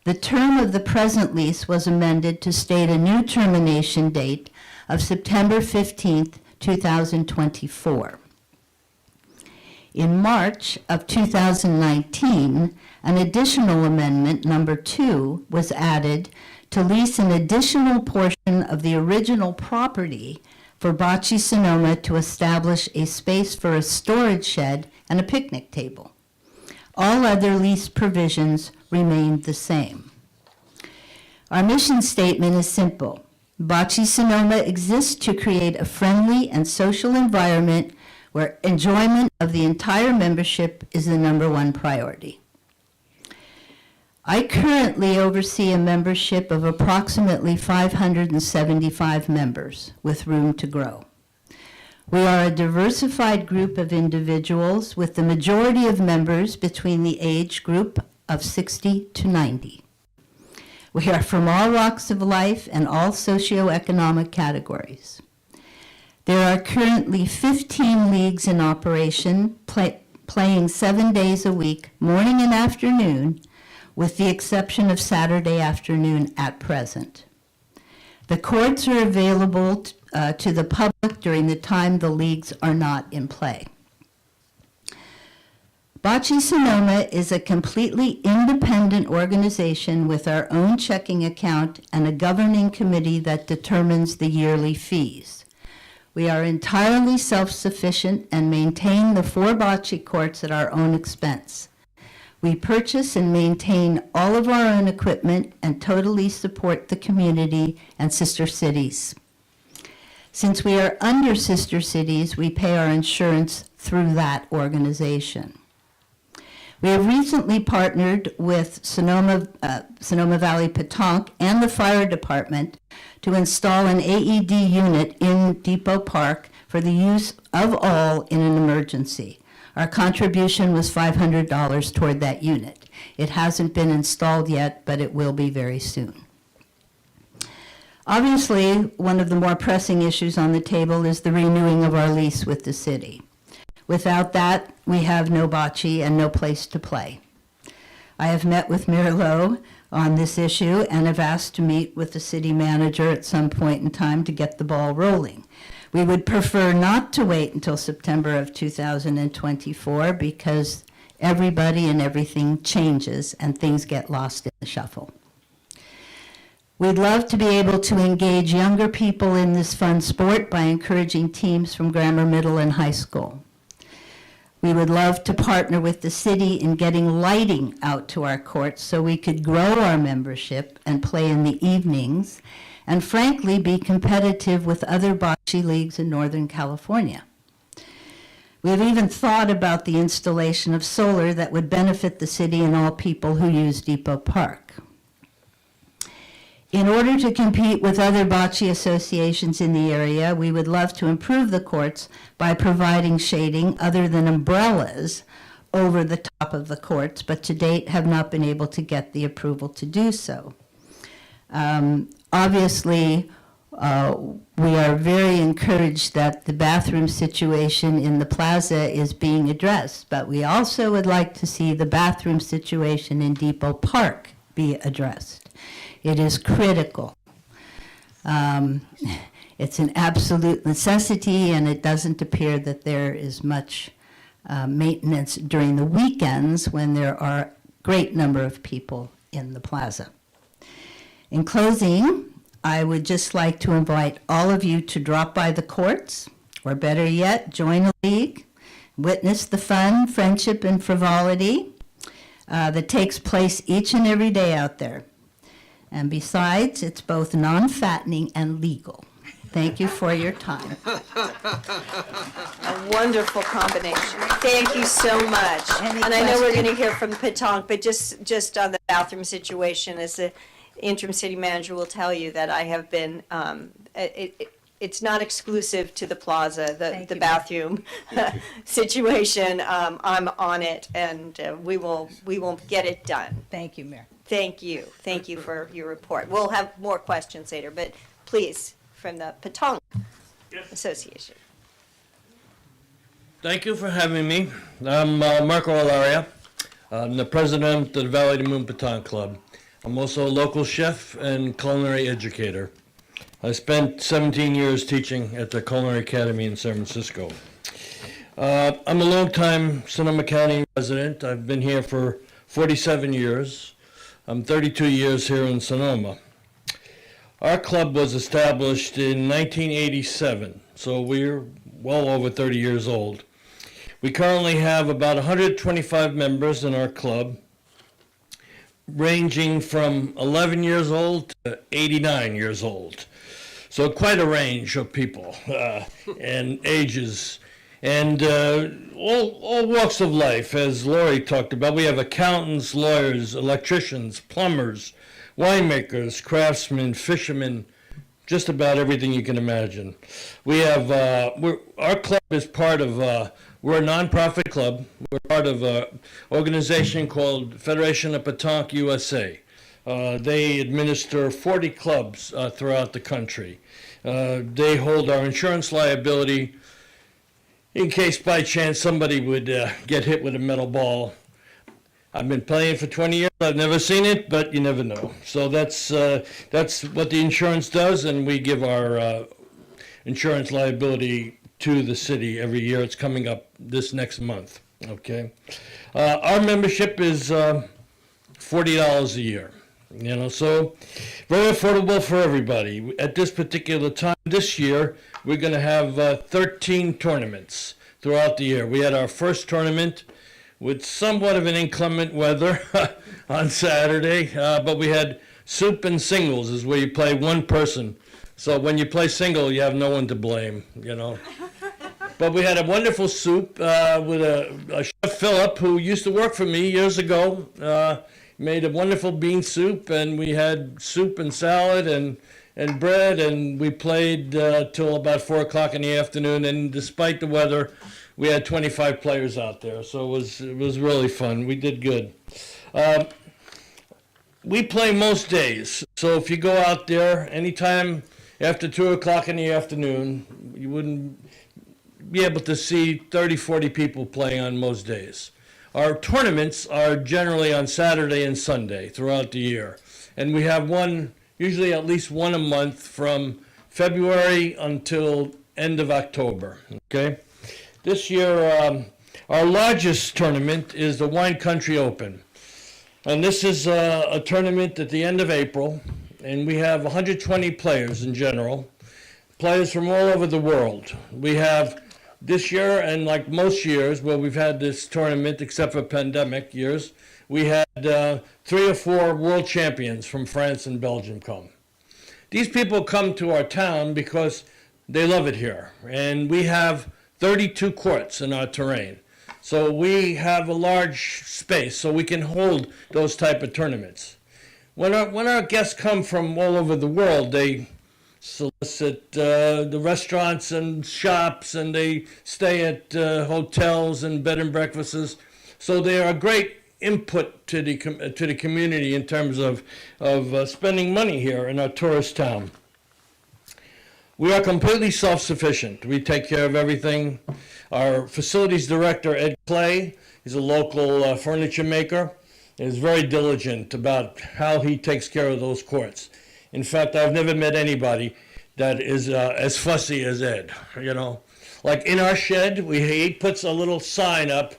The term of the present lease was amended to state a new termination date of September 15, 2024. In March of 2019, an additional amendment, number 2, was added to lease an additional portion of the original property for Bocce Sonoma to establish a space for a storage shed and a picnic table. All other lease provisions remained the same. Our mission statement is simple. Bocce Sonoma exists to create a friendly and social environment where enjoyment of the entire membership is the number 1 priority. I currently oversee a membership of approximately 575 members, with room to grow. We are a diversified group of individuals, with the majority of members between the age group of 60 to 90. We are from all walks of life and all socioeconomic categories. There are currently 15 leagues in operation, playing 7 days a week, morning and afternoon, with the exception of Saturday afternoon at present. The courts are available to the public during the time the leagues are not in play. Bocce Sonoma is a completely independent organization with our own checking account and a governing committee that determines the yearly fees. We are entirely self-sufficient and maintain the 4 bocce courts at our own expense. We purchase and maintain all of our own equipment and totally support the community and sister cities. Since we are under sister cities, we pay our insurance through that organization. We have recently partnered with Sonoma Valley Petanque and the fire department to install an AED unit in Depot Park for the use of all in an emergency. Our contribution was $500 toward that unit. It hasn't been installed yet, but it will be very soon. Obviously, one of the more pressing issues on the table is the renewing of our lease with the city. Without that, we have no bocce and no place to play. I have met with Mayor Lowe on this issue and have asked to meet with the city manager at some point in time to get the ball rolling. We would prefer not to wait until September of 2024 because everybody and everything changes and things get lost in the shuffle. We'd love to be able to engage younger people in this fun sport by encouraging teams from grammar, middle, and high school. We would love to partner with the city in getting lighting out to our courts so we could grow our membership and play in the evenings, and frankly, be competitive with other bocce leagues in Northern California. We've even thought about the installation of solar that would benefit the city and all people who use Depot Park. In order to compete with other bocce associations in the area, we would love to improve the courts by providing shading other than umbrellas over the top of the courts, but to date have not been able to get the approval to do so. Obviously, we are very encouraged that the bathroom situation in the plaza is being addressed, but we also would like to see the bathroom situation in Depot Park be addressed. It is critical. It's an absolute necessity, and it doesn't appear that there is much maintenance during the weekends when there are a great number of people in the plaza. In closing, I would just like to invite all of you to drop by the courts, or better yet, join a league, witness the fun, friendship, and frivolity that takes place each and every day out there. And besides, it's both non-fattening and legal. Thank you for your time. A wonderful combination. Thank you so much. And I know we're going to hear from Petanque, but just on the bathroom situation, as the interim city manager will tell you that I have been, it's not exclusive to the plaza, the bathroom situation. I'm on it, and we will get it done. Thank you, Mayor. Thank you. Thank you for your report. We'll have more questions later, but please, from the Petanque Association. Thank you for having me. I'm Marco Alaria. I'm the president of the Valley of the Moon Petanque Club. I'm also a local chef and culinary educator. I spent 17 years teaching at the Culinary Academy in San Francisco. I'm a longtime Sonoma County resident. I've been here for 47 years. I'm 32 years here in Sonoma. Our club was established in 1987, so we're well over 30 years old. We currently have about 125 members in our club, ranging from 11 years old to 89 years old. So quite a range of people and ages. And all walks of life, as Lori talked about. We have accountants, lawyers, electricians, plumbers, winemakers, craftsmen, fishermen, just about everything you can imagine. We have, our club is part of, we're a nonprofit club. We're part of an organization called Federation of Petanque USA. They administer 40 clubs throughout the country. They hold our insurance liability in case by chance somebody would get hit with a metal ball. I've been playing for 20 years. I've never seen it, but you never know. So that's what the insurance does, and we give our insurance liability to the city every year. It's coming up this next month, okay? Our membership is $40 a year, you know, so very affordable for everybody. At this particular time, this year, we're going to have 13 tournaments throughout the year. We had our first tournament with somewhat of an inclement weather on Saturday, but we had soup and singles, is where you play one person. So when you play single, you have no one to blame, you know. But we had a wonderful soup with a Chef Philip, who used to work for me years ago. Made a wonderful bean soup, and we had soup and salad and bread, and we played till about 4 o'clock in the afternoon, and despite the weather, we had 25 players out there, so it was really fun. We did good. We play most days, So if you go out there anytime after 2 o'clock in the afternoon, you wouldn't be able to see 30, 40 people playing on most days. Our tournaments are generally on Saturday and Sunday throughout the year. And we have one, usually at least one a month from February until end of October, okay? This year, our largest tournament is the Wine Country Open. And this is a tournament at the end of April, and we have 120 players in general, players from all over the world. We have this year, and like most years where we've had this tournament, except for pandemic years, we had 3 or 4 world champions from France and Belgium come. These people come to our town because they love it here, and we have 32 courts in our terrain. So we have a large space, so we can hold those type of tournaments. When our guests come from all over the world, they solicit the restaurants and shops, and they stay at hotels and bed and breakfasts. So they are a great input to the community in terms of spending money here in our tourist town. We are completely self-sufficient. We take care of everything. Our facilities director, Ed Clay, is a local furniture maker, and is very diligent about how he takes care of those courts. In fact, I've never met anybody that is as fussy as Ed, you know. Like in our shed, he puts a little sign up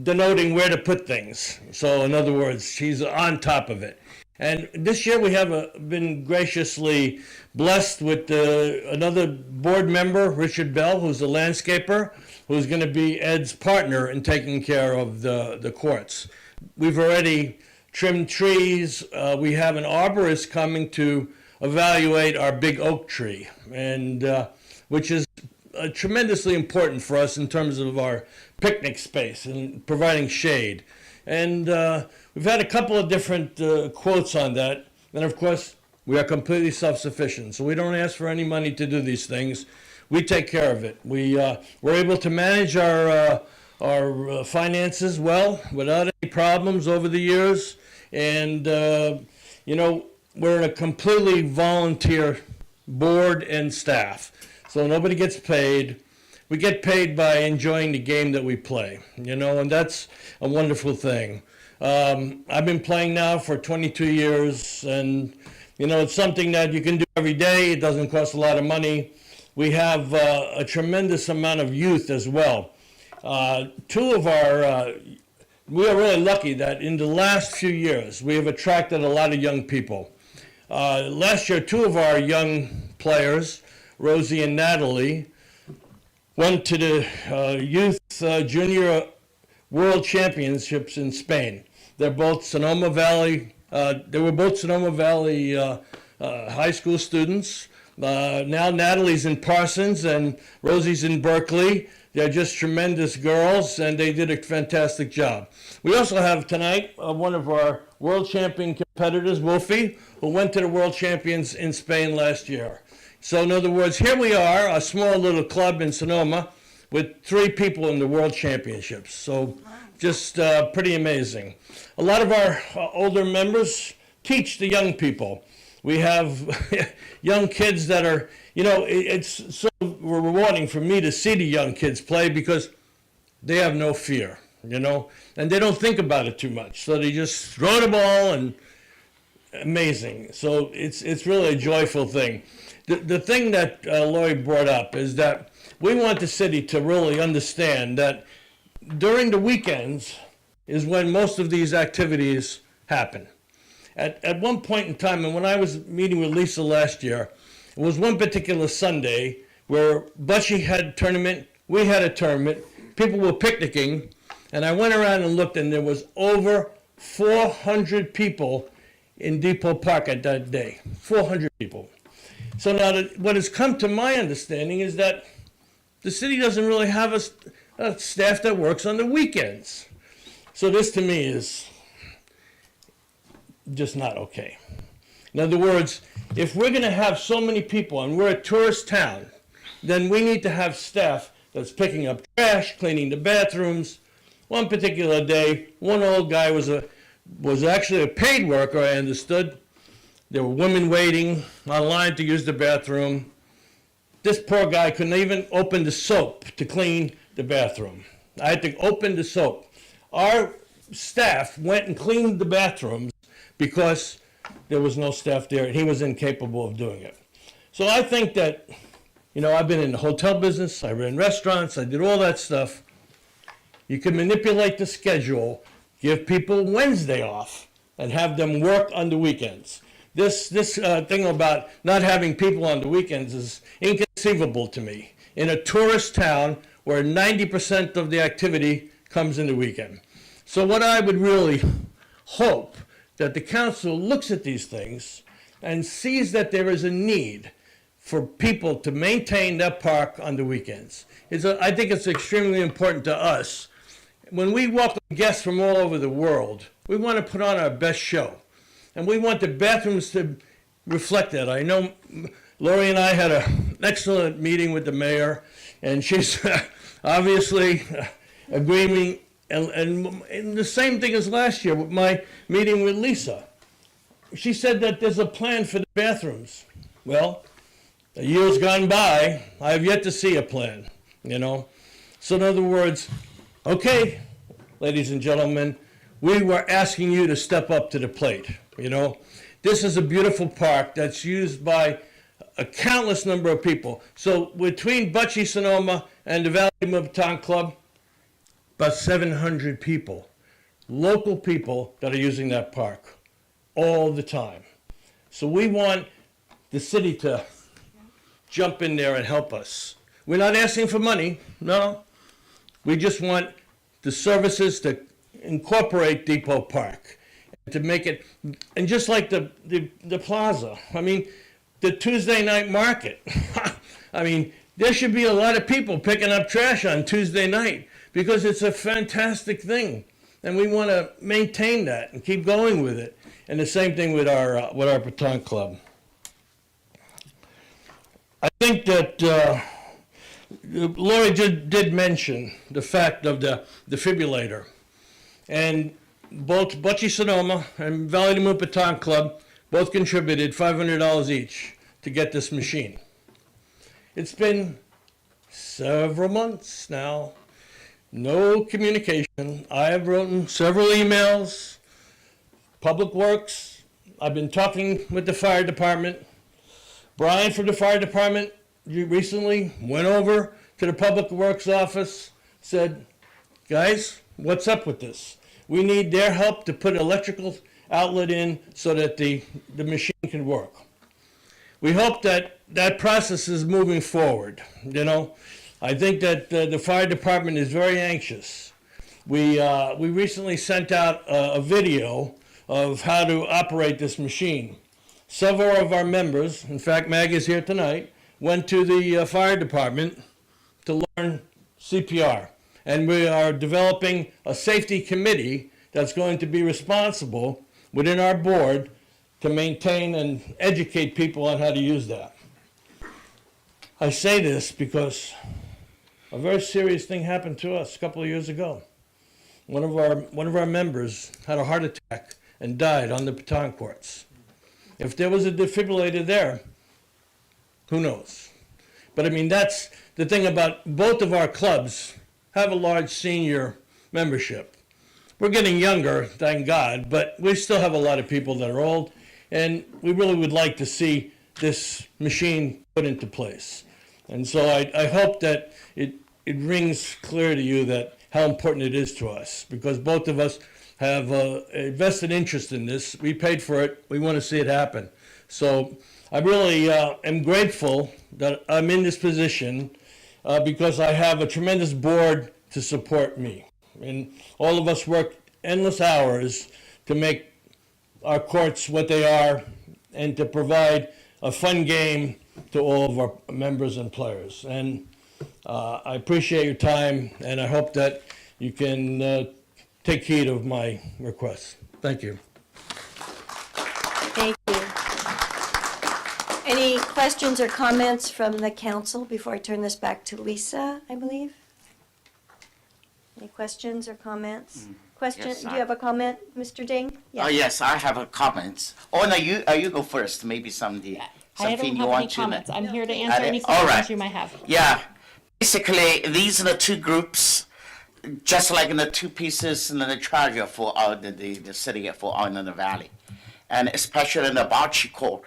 denoting where to put things. So in other words, he's on top of it. And this year we have been graciously blessed with another board member, Richard Bell, who's a landscaper, who's going to be Ed's partner in taking care of the courts. We've already trimmed trees. We have an arborist coming to evaluate our big oak tree, and which is tremendously important for us in terms of our picnic space and providing shade. And we've had a couple of different quotes on that. And of course, we are completely self-sufficient. So we don't ask for any money to do these things. We take care of it. We're able to manage our finances well without any problems over the years. And, you know, we're in a completely volunteer board and staff. So nobody gets paid. We get paid by enjoying the game that we play, you know, and that's a wonderful thing. I've been playing now for 22 years, and, you know, it's something that you can do every day. It doesn't cost a lot of money. We have a tremendous amount of youth as well. We are really lucky that in the last few years, we have attracted a lot of young people. Last year, 2 of our young players, Rosie and Natalie, went to the Youth Junior World Championships in Spain. They're both Sonoma Valley. They were both Sonoma Valley high school students. Now Natalie's in Parsons and Rosie's in Berkeley. They're just tremendous girls, and they did a fantastic job. We also have tonight one of our world champion competitors, Wolfie, who went to the World Champions in Spain last year. So in other words, here we are, a small little club in Sonoma with 3 people in the World Championships. So just pretty amazing. A lot of our older members teach the young people. We have young kids that are, you know, it's so rewarding for me to see the young kids play because they have no fear, you know, and they don't think about it too much. So they just throw the ball, and amazing. So it's really a joyful thing. The thing that Lori brought up is that we want the city to really understand that during the weekends is when most of these activities happen. At one point in time, and when I was meeting with Lisa last year, it was one particular Sunday where Butchie had a tournament, we had a tournament, people were picnicking, and I went around and looked, and there was over 400 people in Depot Park at that day. 400 people. So now what has come to my understanding is that the city doesn't really have a staff that works on the weekends. So this to me is just not okay. In other words, if we're going to have so many people and we're a tourist town, then we need to have staff that's picking up trash, cleaning the bathrooms. One particular day, one old guy was actually a paid worker, I understood, There were women waiting online to use the bathroom. This poor guy couldn't even open the soap to clean the bathroom. I had to open the soap. Our staff went and cleaned the bathrooms because there was no staff there and he was incapable of doing it. So I think that, I've been in the hotel business, I ran restaurants, I did all that stuff. You can manipulate the schedule, give people Wednesday off and have them work on the weekends. This thing about not having people on the weekends is inconceivable to me. In a tourist town where 90% of the activity comes in the weekend. So what I would really hope that the council looks at these things and sees that there is a need for people to maintain that park on the weekends. I think it's extremely important to us. When we welcome guests from all over the world, we want to put on our best show. And we want the bathrooms to reflect that. I know Lori and I had an excellent meeting with the mayor, and she's obviously agreeing. And the same thing as last year with my meeting with Lisa. She said that there's a plan for the bathrooms. Well, a year's gone by, I have yet to see a plan, So in other words, okay, ladies and gentlemen, we were asking you to step up to the plate, This is a beautiful park that's used by a countless number of people. So between Bocce Sonoma and the Valley Mouton Club, about 700 people, local people that are using that park all the time. So we want the city to jump in there and help us. We're not asking for money, no. We just want the services to incorporate Depot Park, to make it, and just like the plaza, the Tuesday night market. There should be a lot of people picking up trash on Tuesday night because it's a fantastic thing. And we want to maintain that and keep going with it. And the same thing with our Baton Club. I think that Lori did mention the fact of the defibrillator. And both Bocce Sonoma and Valley de Mouton Club both contributed $500 each to get this machine. It's been several months now, no communication. I have written several emails, Public Works. I've been talking with the fire department. Brian from the fire department recently went over to the Public Works office, said, guys, what's up with this? We need their help to put electrical outlet in so that the machine can work. We hope that that process is moving forward. I think that the fire department is very anxious. We recently sent out a video of how to operate this machine. Several of our members, in fact, Mag is here tonight, went to the fire department to learn CPR. And we are developing a safety committee that's going to be responsible within our board to maintain and educate people on how to use that. I say this because a very serious thing happened to us a couple of years ago. One of our members had a heart attack and died on the baton courts. If there was a defibrillator there, who knows? But that's the thing about both of our clubs have a large senior membership. We're getting younger, thank God, but we still have a lot of people that are old, and we really would like to see this machine put into place. And so I hope that it rings clear to you that how important it is to us, because both of us have a vested interest in this. We paid for it. We want to see it happen. So I really am grateful that I'm in this position because I have a tremendous board to support me. And all of us work endless hours to make our courts what they are and to provide a fun game to all of our members and players. And I appreciate your time, and I hope that you can take heed of my requests. Thank you. Thank you. Any questions or comments from the council before I turn this back to Lisa, I believe? Any questions or comments? Question, Yes, do you have a comment, Mr. Ding? Oh, yes, I have a comment. Oh, no, you go first. Maybe something I something don't you have want any to. comments. I'm here to All answer any right. questions you might have. Yeah. Basically, these are the two groups, just like in the two pieces in the treasure for the city for out in the valley, and especially in the Bocce Court.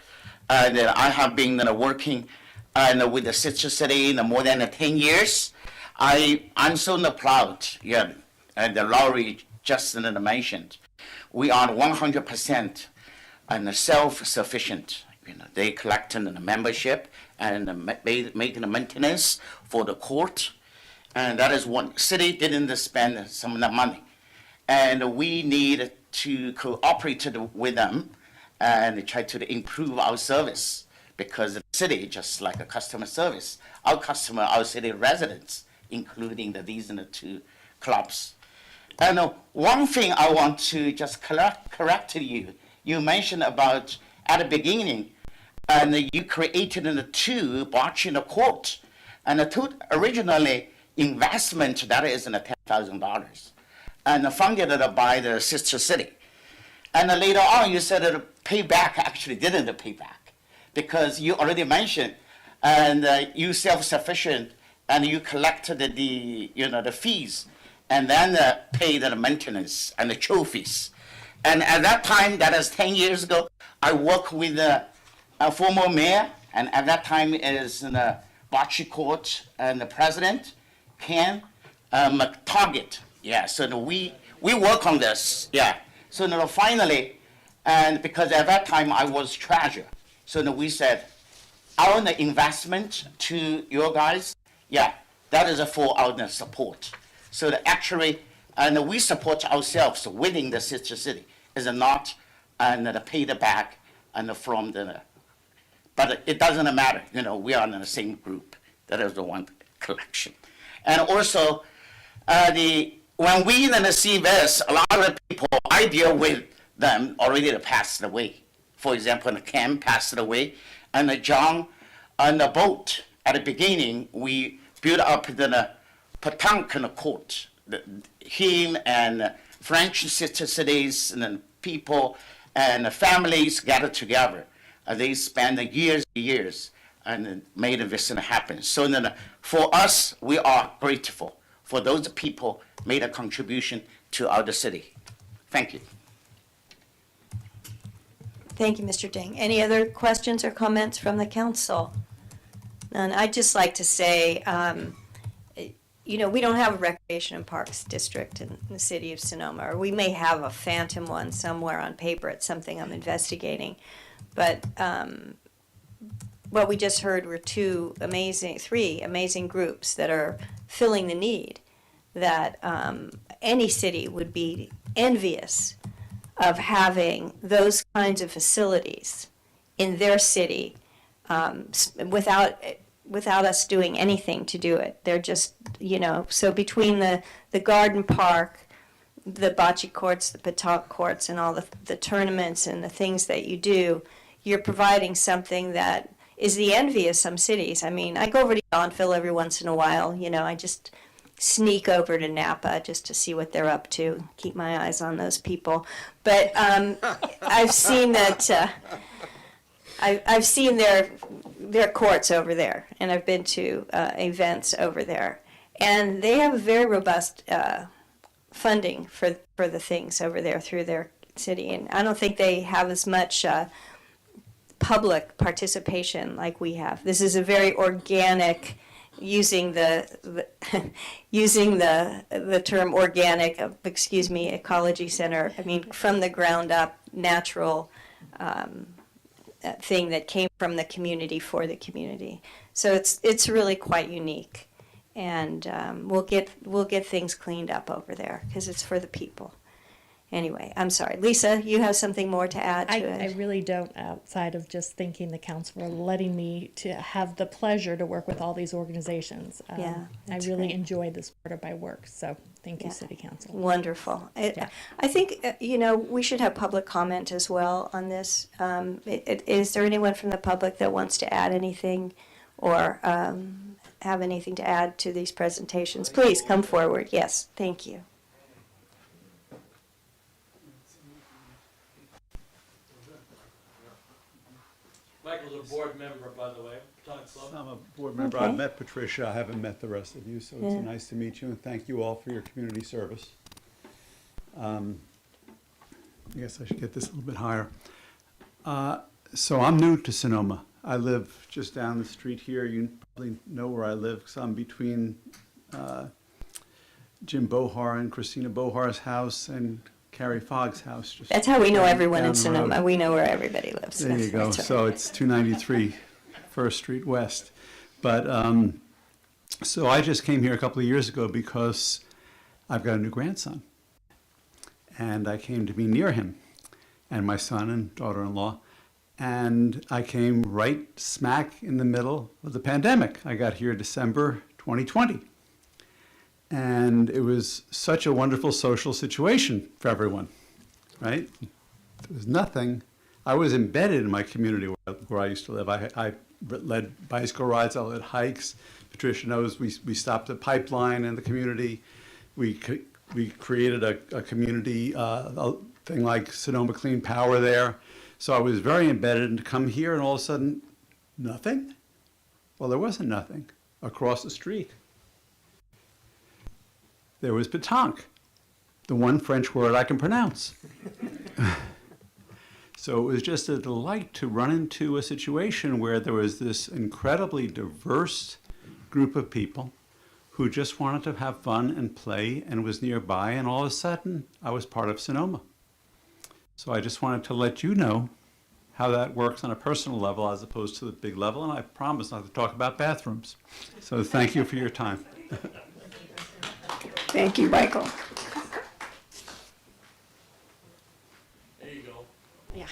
And I have been working with the sister city in more than 10 years. I'm so proud. Yeah, and the Laurie just mentioned, we are 100% and self-sufficient. They collecting the membership and making the maintenance for the court, and that is one city didn't spend some of the money, and we need to cooperate with them and try to improve our service, because the city just like a customer service. Our city residents, including these two clubs. And one thing I want to just correct you. You mentioned about at the beginning, and you created the two bocce court, and the two originally investment that is $10,000, and funded by the sister city. And later on, you said that payback actually didn't pay back, because you already mentioned, and you self-sufficient, and you collected the fees, and then paid the maintenance and the trophies. And at that time, that is 10 years ago, I worked with a former mayor, and at that time is the Bocce Court and the president, Ken McTarget. Yeah, so we work on this. Yeah. So finally, and because at that time I was treasurer, so we said, our investment to you guys, yeah, that is for our support. So actually, and we support ourselves within the sister city, is not and paid back and from the, but it doesn't matter. We are in the same group. That is the one collection. And also, when we in the CVS, a lot of people I deal with them already passed away. For example, Ken passed away, and John on the boat at the beginning, we built up the Patankan court. Him and French sister cities and people and families gathered together. They spent years and made this happen. So for us, we are grateful for those people made a contribution to our city. Thank you. Thank you, Mr. Ding. Any other questions or comments from the council? None. I'd just like to say, we don't have a recreation and parks district in the city of Sonoma, or we may have a phantom one somewhere on paper. It's something I'm investigating. But what we just heard were three amazing groups that are filling the need that any city would be envious of having those kinds of facilities in their city without us doing anything to do it. They're just, so between the garden park, the bocce courts, the petanque courts, and all the tournaments and the things that you do, you're providing something that is the envy of some cities. I mean, I go over to Yountville every once in a while. I just sneak over to Napa just to see what they're up to, keep my eyes on those people. But I've seen that. I've seen their courts over there, and I've been to events over there, and they have very robust funding for the things over there through their city, and I don't think they have as much public participation like we have. This is a very organic, using the term organic, ecology center. I mean, from the ground up, natural thing that came from the community for the community. So it's really quite unique, and we'll get things cleaned up over there because it's for the people. Anyway, I'm sorry. Lisa, you have something more to add to it? I really don't, outside of just thanking the council for letting me to have the pleasure to work with all these organizations. Yeah, I really enjoy this part of my work, so thank you, City Council. Wonderful. I think, we should have public comment as well on this. Is there anyone from the public that wants to add anything or have anything to add to these presentations, please come forward. Yes, thank you. Michael's a board member, by the way. I'm a board member. Okay. I've met Patricia. I haven't met the rest of you, so it's Yeah. nice to meet you, and thank you all for your community service. I guess I should get this a little bit higher. So I'm new to Sonoma. I live just down the street here. You probably know where I live because I'm between Jim Bohar and Christina Bohar's house and Carrie Fogg's house. Just That's how we know everyone down in the Sonoma. road. We know where everybody lives. There you go. That's right. So it's 293 First Street West. But so I just came here a couple of years ago because I've got a new grandson. And I came to be near him and my son and daughter-in-law. And I came right smack in the middle of the pandemic. I got here December 2020. And it was such a wonderful social situation for everyone, right? There was nothing. I was embedded in my community where I used to live. I led bicycle rides, I led hikes. Patricia knows we stopped a pipeline in the community. We created a community thing like Sonoma Clean Power there. So I was very embedded, and to come here and all of a sudden, nothing? Well, there wasn't nothing. Across the street, there was pétanque, the one French word I can pronounce. So it was just a delight to run into a situation where there was this incredibly diverse group of people who just wanted to have fun and play and was nearby, and all of a sudden, I was part of Sonoma. So I just wanted to let you know how that works on a personal level as opposed to the big level, and I promise not to talk about bathrooms. So thank you for your time. Thank you, Michael. There you go. Yeah,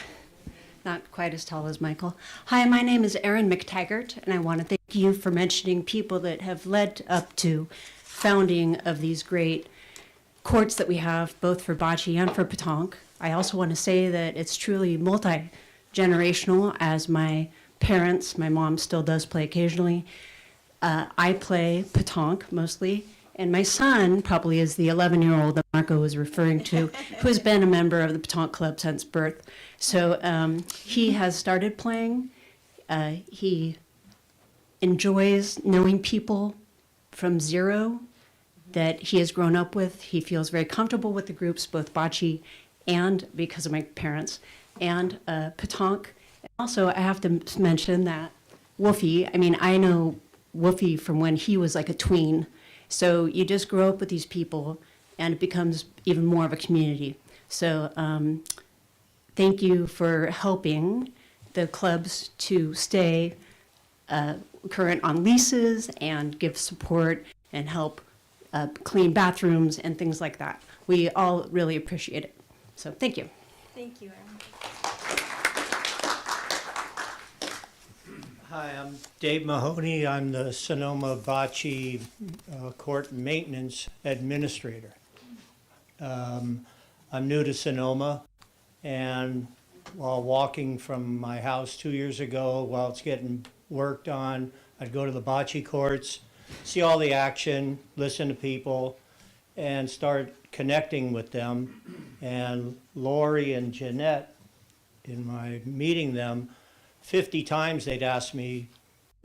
not quite as tall as Michael. Hi, my name is Erin McTaggart, and I want to thank you for mentioning people that have led up to founding of these great courts that we have, both for bocce and for pétanque. I also want to say that it's truly multi-generational, as my parents, my mom still does play occasionally. I play pétanque mostly, and my son probably is the 11-year-old that Marco was referring to, who has been a member of the pétanque club since birth. So he has started playing. He enjoys knowing people from zero that he has grown up with. He feels very comfortable with the groups, both bocce and, because of my parents, and pétanque. Also, I have to mention that Wolfie, I mean, I know Wolfie from when he was like a tween. So you just grow up with these people, and it becomes even more of a community. So thank you for helping the clubs to stay current on leases and give support and help clean bathrooms and things like that. We all really appreciate it. So thank you. Thank you, Erin. Hi, I'm Dave Mahoney. I'm the Sonoma Bocce Court Maintenance Administrator. I'm new to Sonoma, and while walking from my house 2 years ago, while it's getting worked on, I'd go to the bocce courts, see all the action, listen to people, and start connecting with them. And Lori and Jeanette, in my meeting them, 50 times they'd ask me,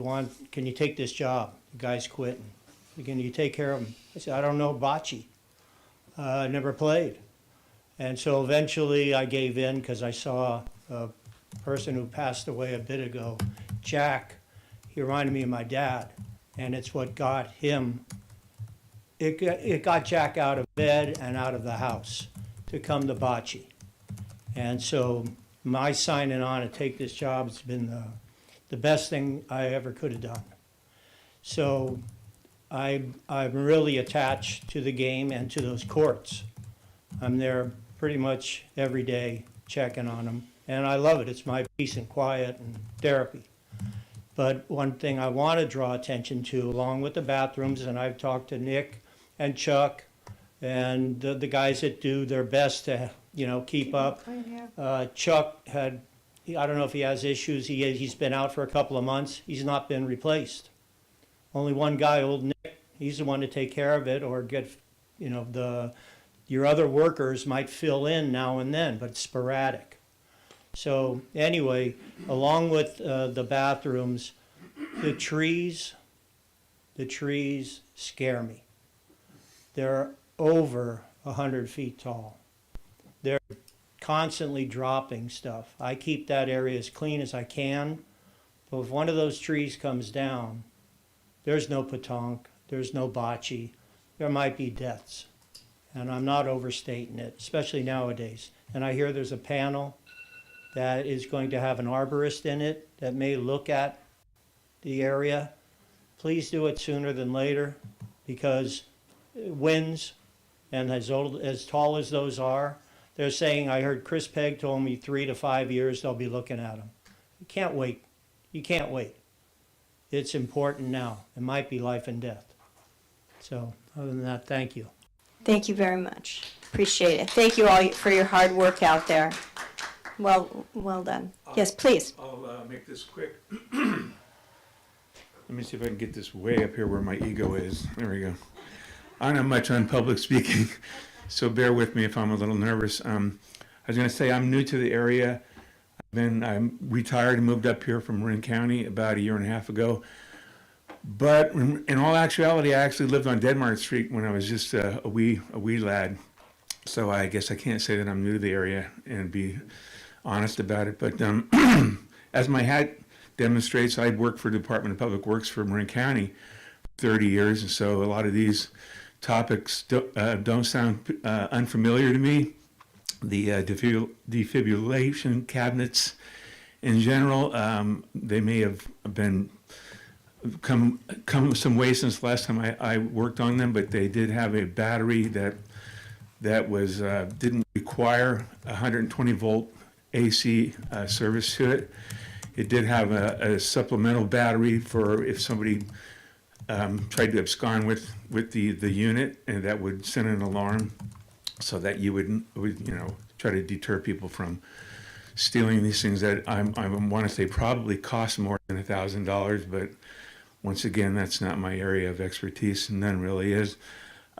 can you take this job? The guy's quitting. Can you take care of him? I said, I don't know bocce. I never played. And so eventually I gave in because I saw a person who passed away a bit ago, Jack. He reminded me of my dad, and it's what got him. It got Jack out of bed and out of the house to come to bocce. And so my signing on to take this job has been the best thing I ever could have done. So I'm really attached to the game and to those courts. I'm there pretty much every day checking on them, and I love it. It's my peace and quiet and therapy. But one thing I want to draw attention to, along with the bathrooms, and I've talked to Nick and Chuck and the guys that do their best to, keep up. Chuck had, I don't know if he has issues. He's been out for a couple of months. He's not been replaced. Only one guy, old Nick, he's the one to take care of it or get, you know, your other workers might fill in now and then, but it's sporadic. So anyway, along with the bathrooms, the trees scare me. They're over 100 feet tall. They're constantly dropping stuff. I keep that area as clean as I can, but if one of those trees comes down, there's no petanque, there's no bocce, there might be deaths. And I'm not overstating it, especially nowadays. And I hear there's a panel that is going to have an arborist in it that may look at the area. Please do it sooner than later, because winds, and as tall as those are, they're saying, I heard Chris Pegg told me 3 to 5 years they'll be looking at them. You can't wait. You can't wait. It's important now. It might be life and death. So other than that, thank you. Thank you very much. Appreciate it. Thank you all for your hard work out there. Well done. Yes, please. I'll make this quick. Let me see if I can get this way up here where my ego is. There we go. I don't have much on public speaking, so bear with me if I'm a little nervous. I was going to say I'm new to the area. I'm retired and moved up here from Marin County about 1.5 years ago. But in all actuality, I actually lived on Denmark Street when I was just a wee lad. So I guess I can't say that I'm new to the area and be honest about it. But as my hat demonstrates, I worked for the Department of Public Works for Marin County for 30 years. And so a lot of these topics don't sound unfamiliar to me. The defibrillation cabinets in general, they may have been come some way since the last time I worked on them, but they did have a battery that was didn't require 120 volt AC service to it. It did have a supplemental battery for if somebody tried to abscond with the unit, and that would send an alarm so that you would try to deter people from stealing these things that I want to say probably cost more than $1,000, but once again, that's not my area of expertise, and none really is.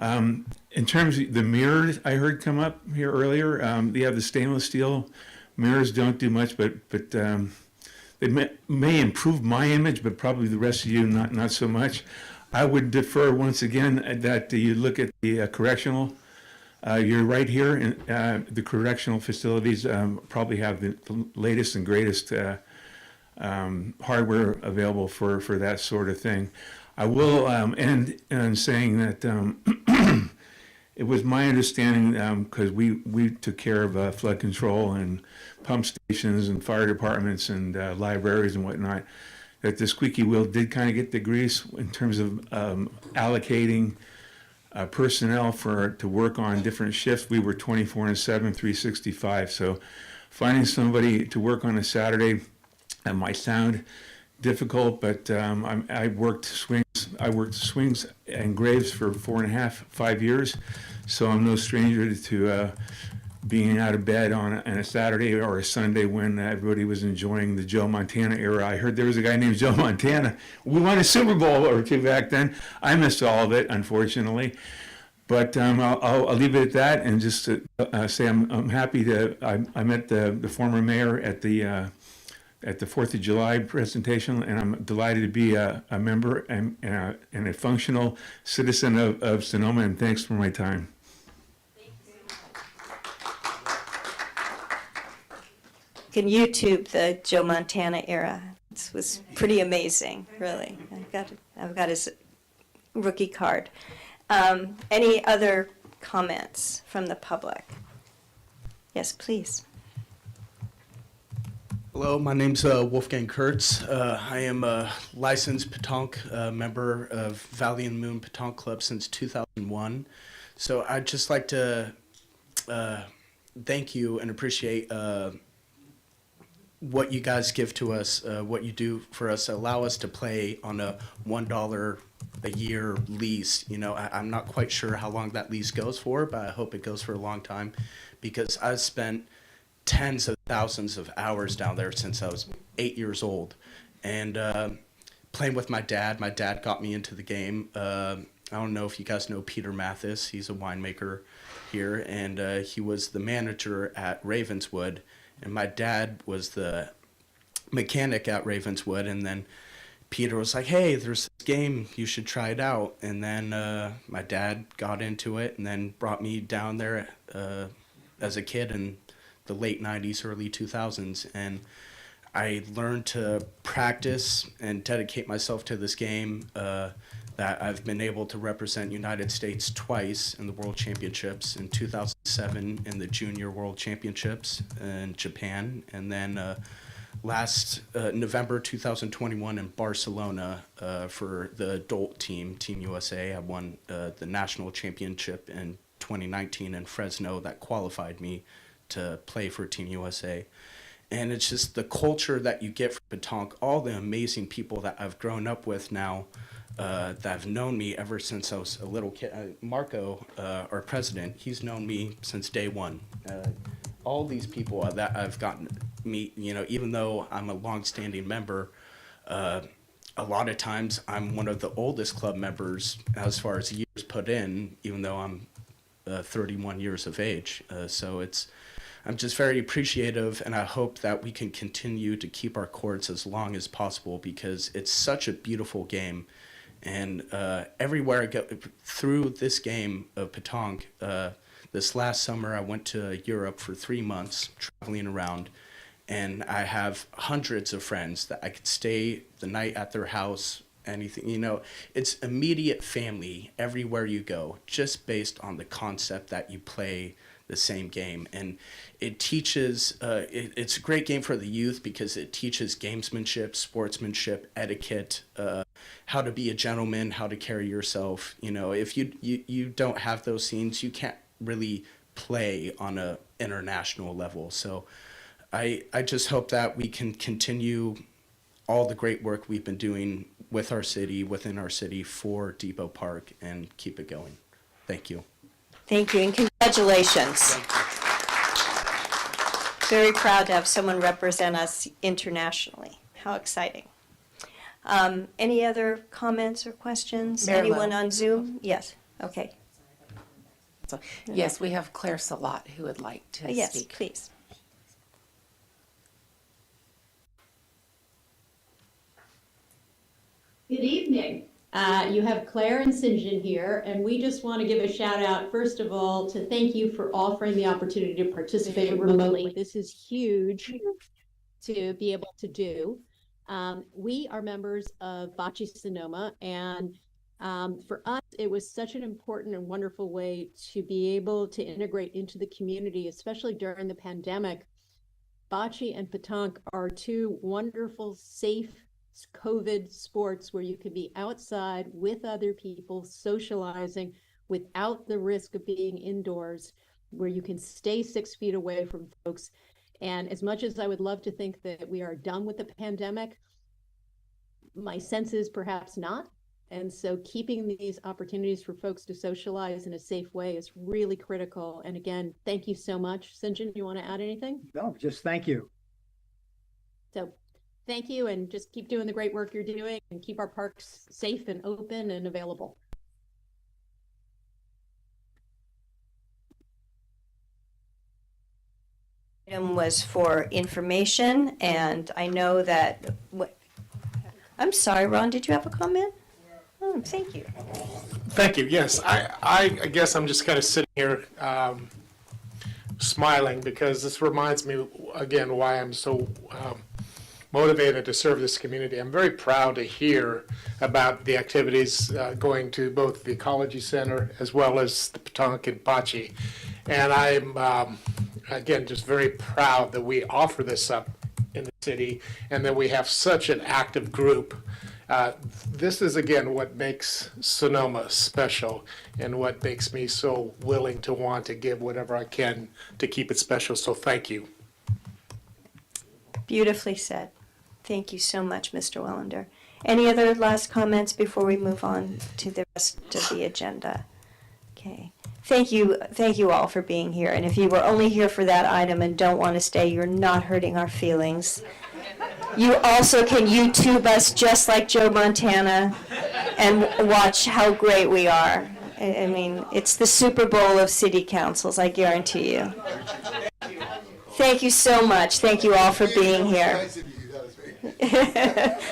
In terms of the mirrors I heard come up here earlier, they have the stainless steel mirrors, don't do much, but they may improve my image, but probably the rest of you not so much. I would defer once again that you look at the correctional. You're right here, and the correctional facilities probably have the latest and greatest hardware available for that sort of thing. I will end on saying that it was my understanding, because we took care of flood control and pump stations and fire departments and libraries and whatnot, that the squeaky wheel did kind of get the grease in terms of allocating personnel to work on different shifts. We were 24/7, 365. So finding somebody to work on a Saturday might sound difficult, but I worked swings and graves for 4.5, 5 years. So I'm no stranger to being out of bed on a Saturday or a Sunday when everybody was enjoying the Joe Montana era. I heard there was a guy named Joe Montana. We won a Super Bowl or two back then. I missed all of it, unfortunately. But I'll leave it at that, and just to say I'm happy I met the former mayor at the 4th of July presentation, and I'm delighted to be a member and a functional citizen of Sonoma, and thanks for my time. You can YouTube the Joe Montana era. This was pretty amazing, really. I've got his rookie card. Any other comments from the public? Yes, please. Hello, my name's Wolfgang Kurtz. I am a licensed Petanque member of Valley and Moon Petanque Club since 2001. So I'd just like to thank you and appreciate what you guys give to us, what you do for us, allow us to play on a $1 a year lease. You know, I'm not quite sure how long that lease goes for, but I hope it goes for a long time, because I've spent tens of thousands of hours down there since I was 8 years old. And playing with my dad. My dad got me into the game. I don't know if you guys know Peter Mathis. He's a winemaker here, and he was the manager at Ravenswood, and my dad was the mechanic at Ravenswood. And then Peter was like, hey, there's this game, you should try it out. And then my dad got into it and then brought me down there as a kid in the late 90s, early 2000s. And I learned to practice and dedicate myself to this game, that I've been able to represent United States twice in the World Championships, in 2007 in the Junior World Championships in Japan, and then last November 2021 in Barcelona for the adult team, Team USA. I won the national championship in 2019 in Fresno that qualified me to play for Team USA. And it's just the culture that you get from Petanque, all the amazing people that I've grown up with now, that have known me ever since I was a little kid. Marco, our president, he's known me since day one. All these people that I've gotten to meet, you know, even though I'm a longstanding member, a lot of times I'm one of the oldest club members as far as years put in, even though I'm 31 years of age. So I'm just very appreciative, and I hope that we can continue to keep our courts as long as possible because it's such a beautiful game. And everywhere I go through this game of Petanque, this last summer I went to Europe for 3 months, traveling around, and I have hundreds of friends that I could stay the night at their house, anything, you know. It's immediate family everywhere you go, just based on the concept that you play the same game. And it teaches, it's a great game for the youth because it teaches gamesmanship, sportsmanship, etiquette, how to be a gentleman, how to carry yourself. You know, if you don't have those scenes, you can't really play on a international level. So I just hope that we can continue all the great work we've been doing with our city, within our city, for Depot Park, and keep it going. Thank you. Thank you, and congratulations. Very proud to have someone represent us internationally. How exciting. Any other comments or questions? Mayor Anyone Lowe. on Zoom? Yes, okay. So, yes, we have Claire Salat who would like to Yes, speak. please. Good evening. You have Claire and St. John here, and we just want to give a shout out, first of all, to thank you for offering the opportunity to participate remotely. This is huge to be able to do. We are members of Bocce Sonoma, and for us, it was such an important and wonderful way to be able to integrate into the community, especially during the pandemic. Bocce and Petanque are two wonderful, safe COVID sports where you can be outside with other people, socializing without the risk of being indoors, where you can stay 6 feet away from folks. And as much as I would love to think that we are done with the pandemic, my sense is perhaps not. And so keeping these opportunities for folks to socialize in a safe way is really critical. And again, thank you so much. St. John, you want to add anything? No, just thank you. So thank you, and just keep doing the great work you're doing and keep our parks safe and open and available. Item was for information, and I know that, I'm sorry, Ron, did you have a comment? Oh, thank you. Thank you. Yes, I guess I'm just kind of sitting here smiling because this reminds me again why I'm so motivated to serve this community. I'm very proud to hear about the activities going to both the Ecology Center as well as the Petanque and Bocce. And I'm, again, just very proud that we offer this up in the city and that we have such an active group. This is, again, what makes Sonoma special and what makes me so willing to want to give whatever I can to keep it special. So thank you. Beautifully said. Thank you so much, Mr. Wellender. Any other last comments before we move on to the rest of the agenda? Okay. Thank you all for being here. And if you were only here for that item and don't want to stay, you're not hurting our feelings. You also can YouTube us just like Joe Montana and watch how great we are. I mean, it's the Super Bowl of city councils, I guarantee you. Thank you so much. Thank you all for being here.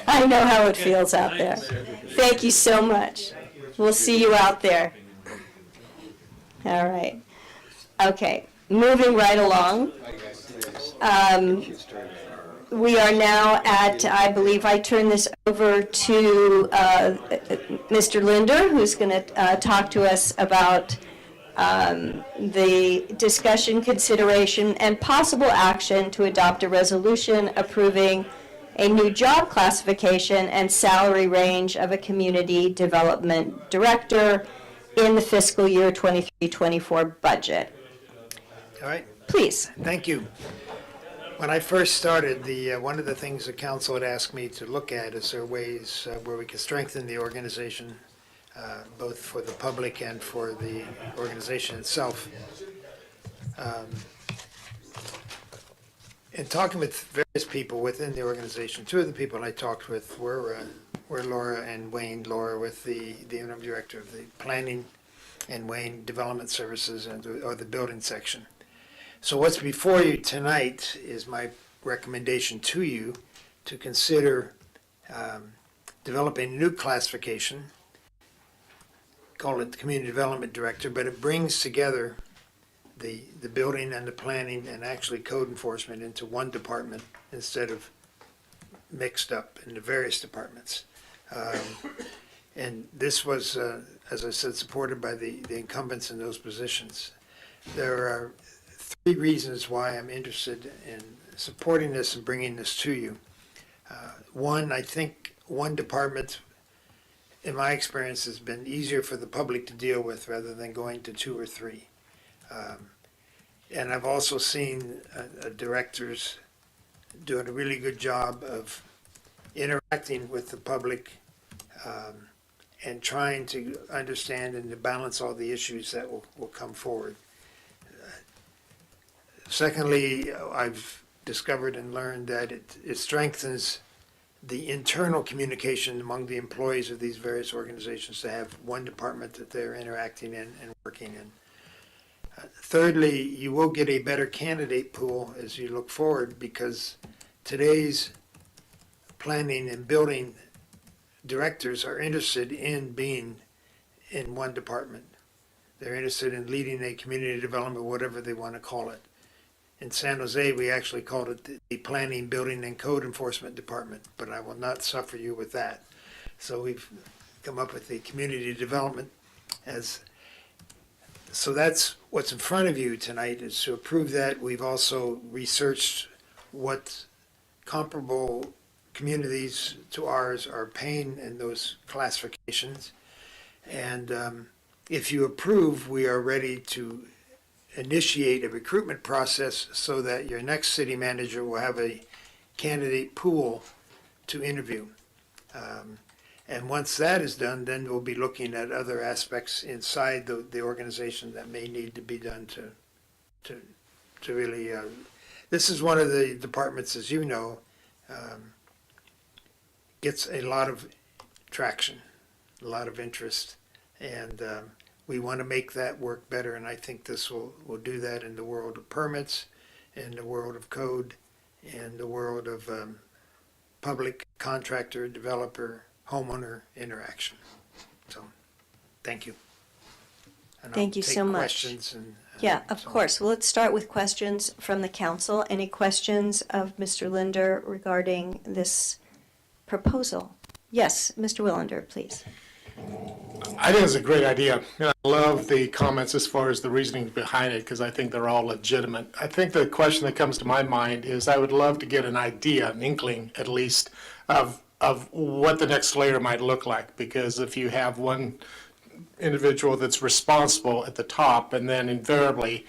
I know how it feels out there. Thank you so much. We'll see you out there. All right. Okay, moving right along. We are now at, I believe I turn this over to Mr. Linder, who's going to talk to us about the discussion, consideration, and possible action to adopt a resolution approving a new job classification and salary range of a community development director in the fiscal year 23-24 budget. All right. Please. Thank you. When I first started, one of the things the council had asked me to look at is there ways where we can strengthen the organization, both for the public and for the organization itself. In talking with various people within the organization, two of the people I talked with were Laura and Wayne. Laura with the interim director of the planning, and Wayne Development Services or the building section. So what's before you tonight is my recommendation to you to consider developing a new classification, call it the Community Development Director, but it brings together the building and the planning and actually code enforcement into one department instead of mixed up in the various departments. And this was, as I said, supported by the incumbents in those positions. There are three reasons why I'm interested in supporting this and bringing this to you. One, I think one department, in my experience, has been easier for the public to deal with rather than going to two or three. And I've also seen directors doing a really good job of interacting with the public and trying to understand and to balance all the issues that will come forward. Secondly, I've discovered and learned that it strengthens the internal communication among the employees of these various organizations to have one department that they're interacting in and working in. Thirdly, you will get a better candidate pool as you look forward because today's planning and building directors are interested in being in one department. They're interested in leading a community development, whatever they want to call it. In San Jose, we actually called it the Planning, Building, and Code Enforcement Department, but I will not suffer you with that. So we've come up with the Community Development so that's what's in front of you tonight is to approve that. We've also researched what comparable communities to ours are paying in those classifications. And if you approve, we are ready to initiate a recruitment process so that your next city manager will have a candidate pool to interview. And once that is done, then we'll be looking at other aspects inside the organization that may need to be done to really, this is one of the departments, as you know, gets a lot of traction, a lot of interest, and we want to make that work better, and I think this will do that in the world of permits, in the world of code, in the world of public contractor, developer, homeowner interaction. So, thank you. And Thank you so much. Questions and Yeah, of course. Well, let's start with questions from the council. Any questions of Mr. Linder regarding this proposal? Yes, Mr. Willander, please. I think it's a great idea. And I love the comments as far as the reasoning behind it because I think they're all legitimate. I think the question that comes to my mind is I would love to get an idea, an inkling at least, of what the next layer might look like. Because if you have one individual that's responsible at the top and then invariably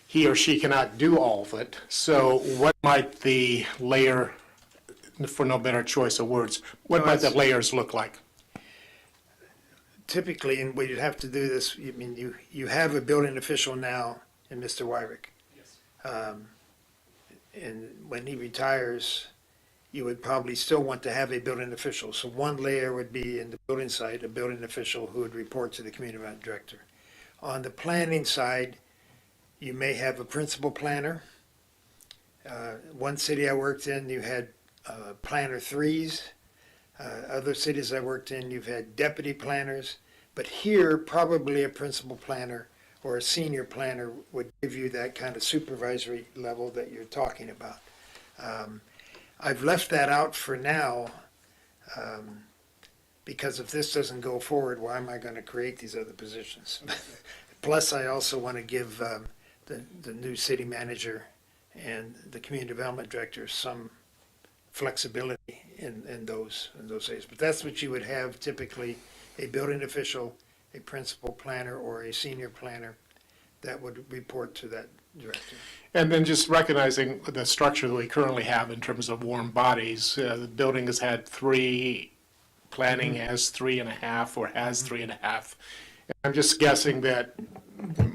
he or she cannot do all of it, so what might the layer, for no better choice of words, what might the layers look like? Typically, and we'd have to do this, I mean, you have a building official now in Mr. Wyrick. Yes. And when he retires, you would probably still want to have a building official. So one layer would be in the building side, a building official who would report to the community development director. On the planning side, you may have a principal planner. One city I worked in, you had planner threes. Other cities I worked in, you've had deputy planners. But here, probably a principal planner or a senior planner would give you that kind of supervisory level that you're talking about. I've left that out for now because if this doesn't go forward, why am I going to create these other positions? Plus, I also want to give the new city manager and the community development director some flexibility in those areas. But that's what you would have typically, a building official, a principal planner, or a senior planner that would report to that director. And then just recognizing the structure that we currently have in terms of warm bodies, the building has had 3, planning has 3.5 or has 3.5. I'm just guessing that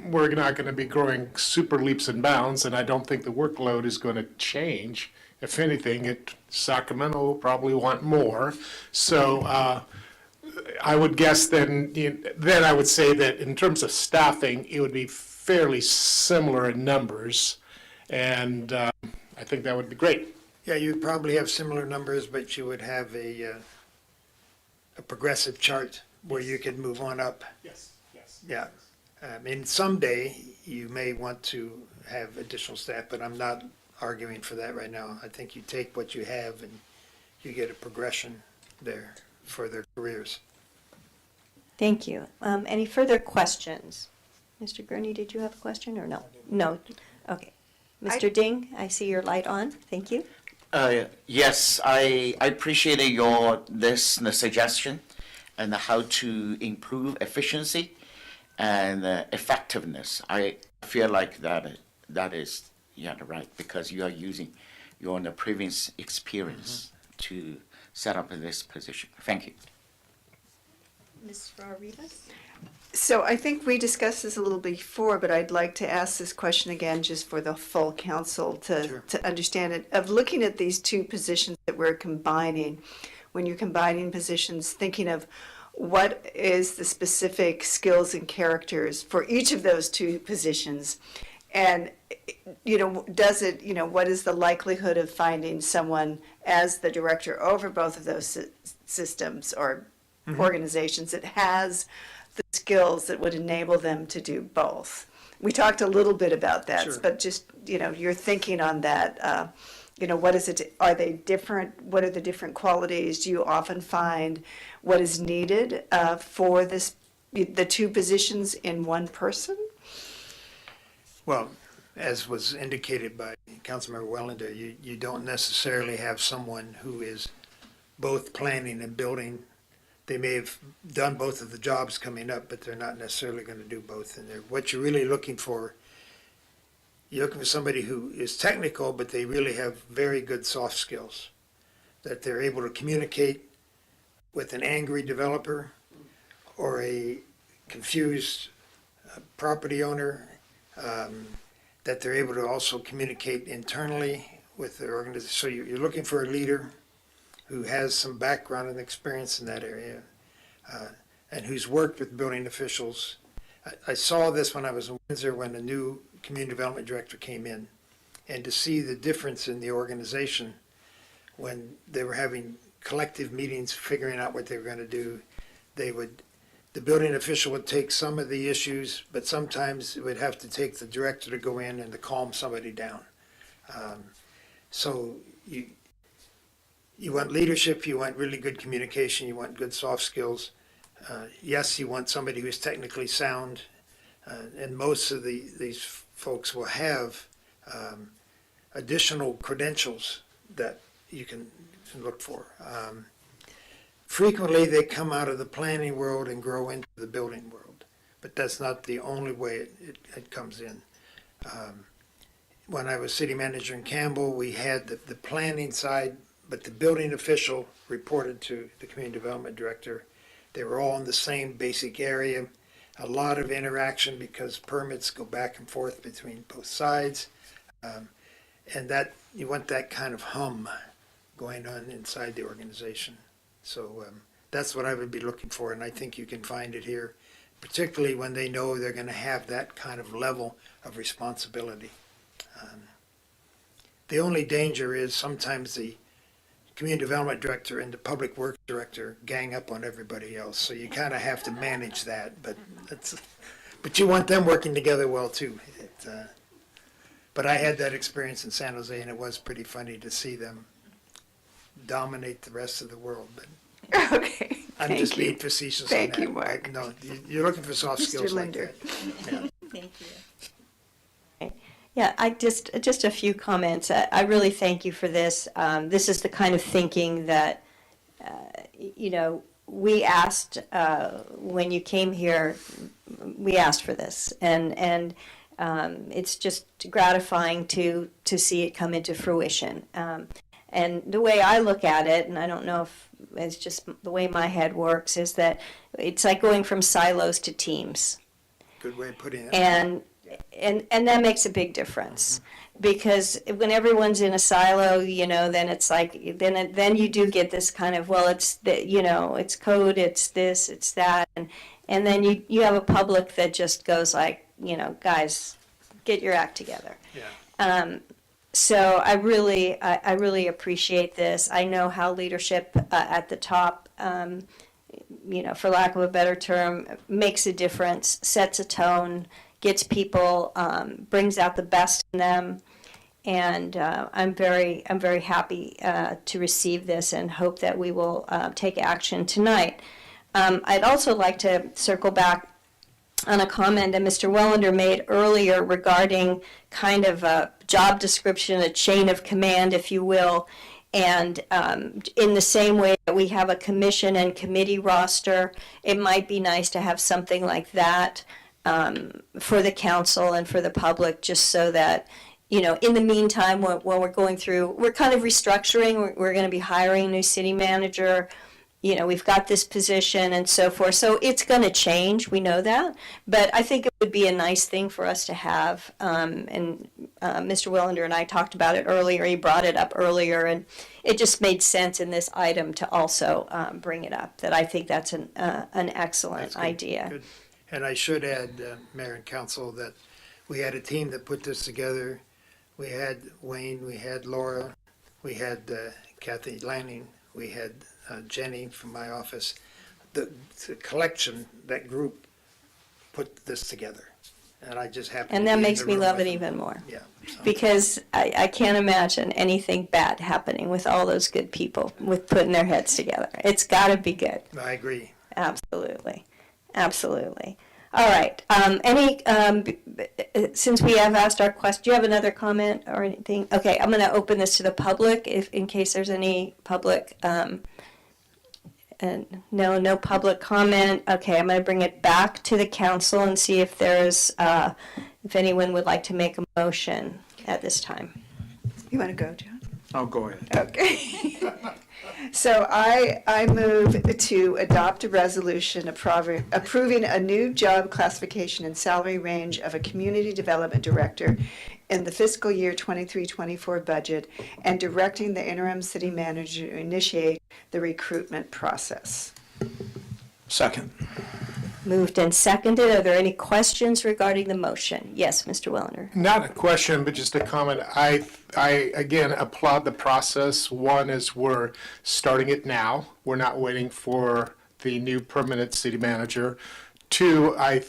we're not going to be growing super leaps and bounds, and I don't think the workload is going to change. If anything, Sacramento will probably want more. So I would guess then I would say that in terms of staffing, it would be fairly similar in numbers, and I think that would be great. Yeah, you'd probably have similar numbers, but you would have a progressive chart where you could move on up. Yes, yes. Yeah. I mean, someday you may want to have additional staff, but I'm not arguing for that right now. I think you take what you have and you get a progression there for their careers. Thank you. Any further questions? Mr. Gurney, did you have a question or no? No. Okay. Mr. Ding, I see your light on. Thank you. Yes, I appreciate this suggestion and how to improve efficiency and effectiveness. I feel like that is right, because you are using your previous experience to set up this position. Thank you. Ms. Rivas? So I think we discussed this a little before, but I'd like to ask this question again just for the full council to understand it. Of looking at these two positions that we're combining, when you're combining positions, thinking of what is the specific skills and characters for each of those two positions, and does it, what is the likelihood of finding someone as the director over both of those systems or organizations that has the skills that would enable them to do both? We talked a little bit about that, Sure. but just, your thinking on that, what is it, are they different, what are the different qualities? Do you often find what is needed for the two positions in one person? Well, as was indicated by Councilmember Wellender, you don't necessarily have someone who is both planning and building. They may have done both of the jobs coming up, but they're not necessarily going to do both in there. What you're really looking for, you're looking for somebody who is technical, but they really have very good soft skills, that they're able to communicate with an angry developer or a confused property owner, that they're able to also communicate internally with their organization. So you're looking for a leader who has some background and experience in that area, and who's worked with building officials. I saw this when I was in Windsor when a new community development director came in, and to see the difference in the organization when they were having collective meetings, figuring out what they were going to do, the building official would take some of the issues, but sometimes it would have to take the director to go in and to calm somebody down. So you want leadership, you want really good communication, you want good soft skills. Yes, you want somebody who's technically sound, and most of these folks will have additional credentials that you can look for. Frequently, they come out of the planning world and grow into the building world, but that's not the only way it comes in. When I was city manager in Campbell, we had the planning side, but the building official reported to the community development director. They were all in the same basic area. A lot of interaction because permits go back and forth between both sides. And that you want that kind of hum going on inside the organization. So that's what I would be looking for, and I think you can find it here, particularly when they know they're going to have that kind of level of responsibility. The only danger is sometimes the community development director and the public works director gang up on everybody else. So you kind of have to manage that, but you want them working together well too. But I had that experience in San Jose, and it was pretty funny to see them dominate the rest of the world. But Okay. I'm Thank just you. being facetious. Thank on that. you, Mark. No, you're looking for soft Mr. skills like Linder. that. Yeah. Thank you. Yeah, I just a few comments. I really thank you for this. This is the kind of thinking that, we asked when you came here. We asked for this, and it's just gratifying to see it come into fruition. And the way I look at it, and I don't know if it's just the way my head works, is that it's like going from silos to teams. Good way of putting it. And that makes a big difference, because when everyone's in a silo, then it's like then you do get this kind of, well, it's it's code, it's this, it's that, and then you have a public that just goes like, guys, get your act together. Yeah. So I really appreciate this. I know how leadership at the top, for lack of a better term, makes a difference, sets a tone, gets people, brings out the best in them, and I'm very happy to receive this and hope that we will take action tonight. I'd also like to circle back on a comment that Mr. Welander made earlier regarding kind of a job description, a chain of command, if you will. And in the same way that we have a commission and committee roster, it might be nice to have something like that for the council and for the public, just so that, in the meantime, when we're going through, we're kind of restructuring, we're going to be hiring a new city manager. We've got this position and so forth. So it's going to change. We know that. But I think it would be a nice thing for us to have. And Mr. Welander and I talked about it earlier. He brought it up earlier. And it just made sense in this item to also bring it up, that I think that's an excellent idea. Good. And I should add, Mayor and Council, that we had a team that put this together. We had Wayne, we had Laura, we had Kathy Lanning, we had Jenny from my office. The collection, that group, put this together. And I just happened And to that be in makes the me room love with it them. even more. Yeah. So. Because I can't imagine anything bad happening with all those good people with putting their heads together. It's got to be good. I agree. Absolutely. Absolutely. All right. Since we have asked our question, do you have another comment or anything? Okay, I'm going to open this to the public in case there's any public. No public comment. Okay, I'm going to bring it back to the council and see if there's, if anyone would like to make a motion at this time. You want to go, John? Oh, go ahead. Okay. So I move to adopt a resolution approving a new job classification and salary range of a community development director in the fiscal year 23-24 budget, and directing the interim city manager to initiate the recruitment process. Second. Moved and seconded. Are there any questions regarding the motion? Yes, Mr. Welander. Not a question, but just a comment. I again applaud the process. One is we're starting it now. We're not waiting for the new permanent city manager. Two, I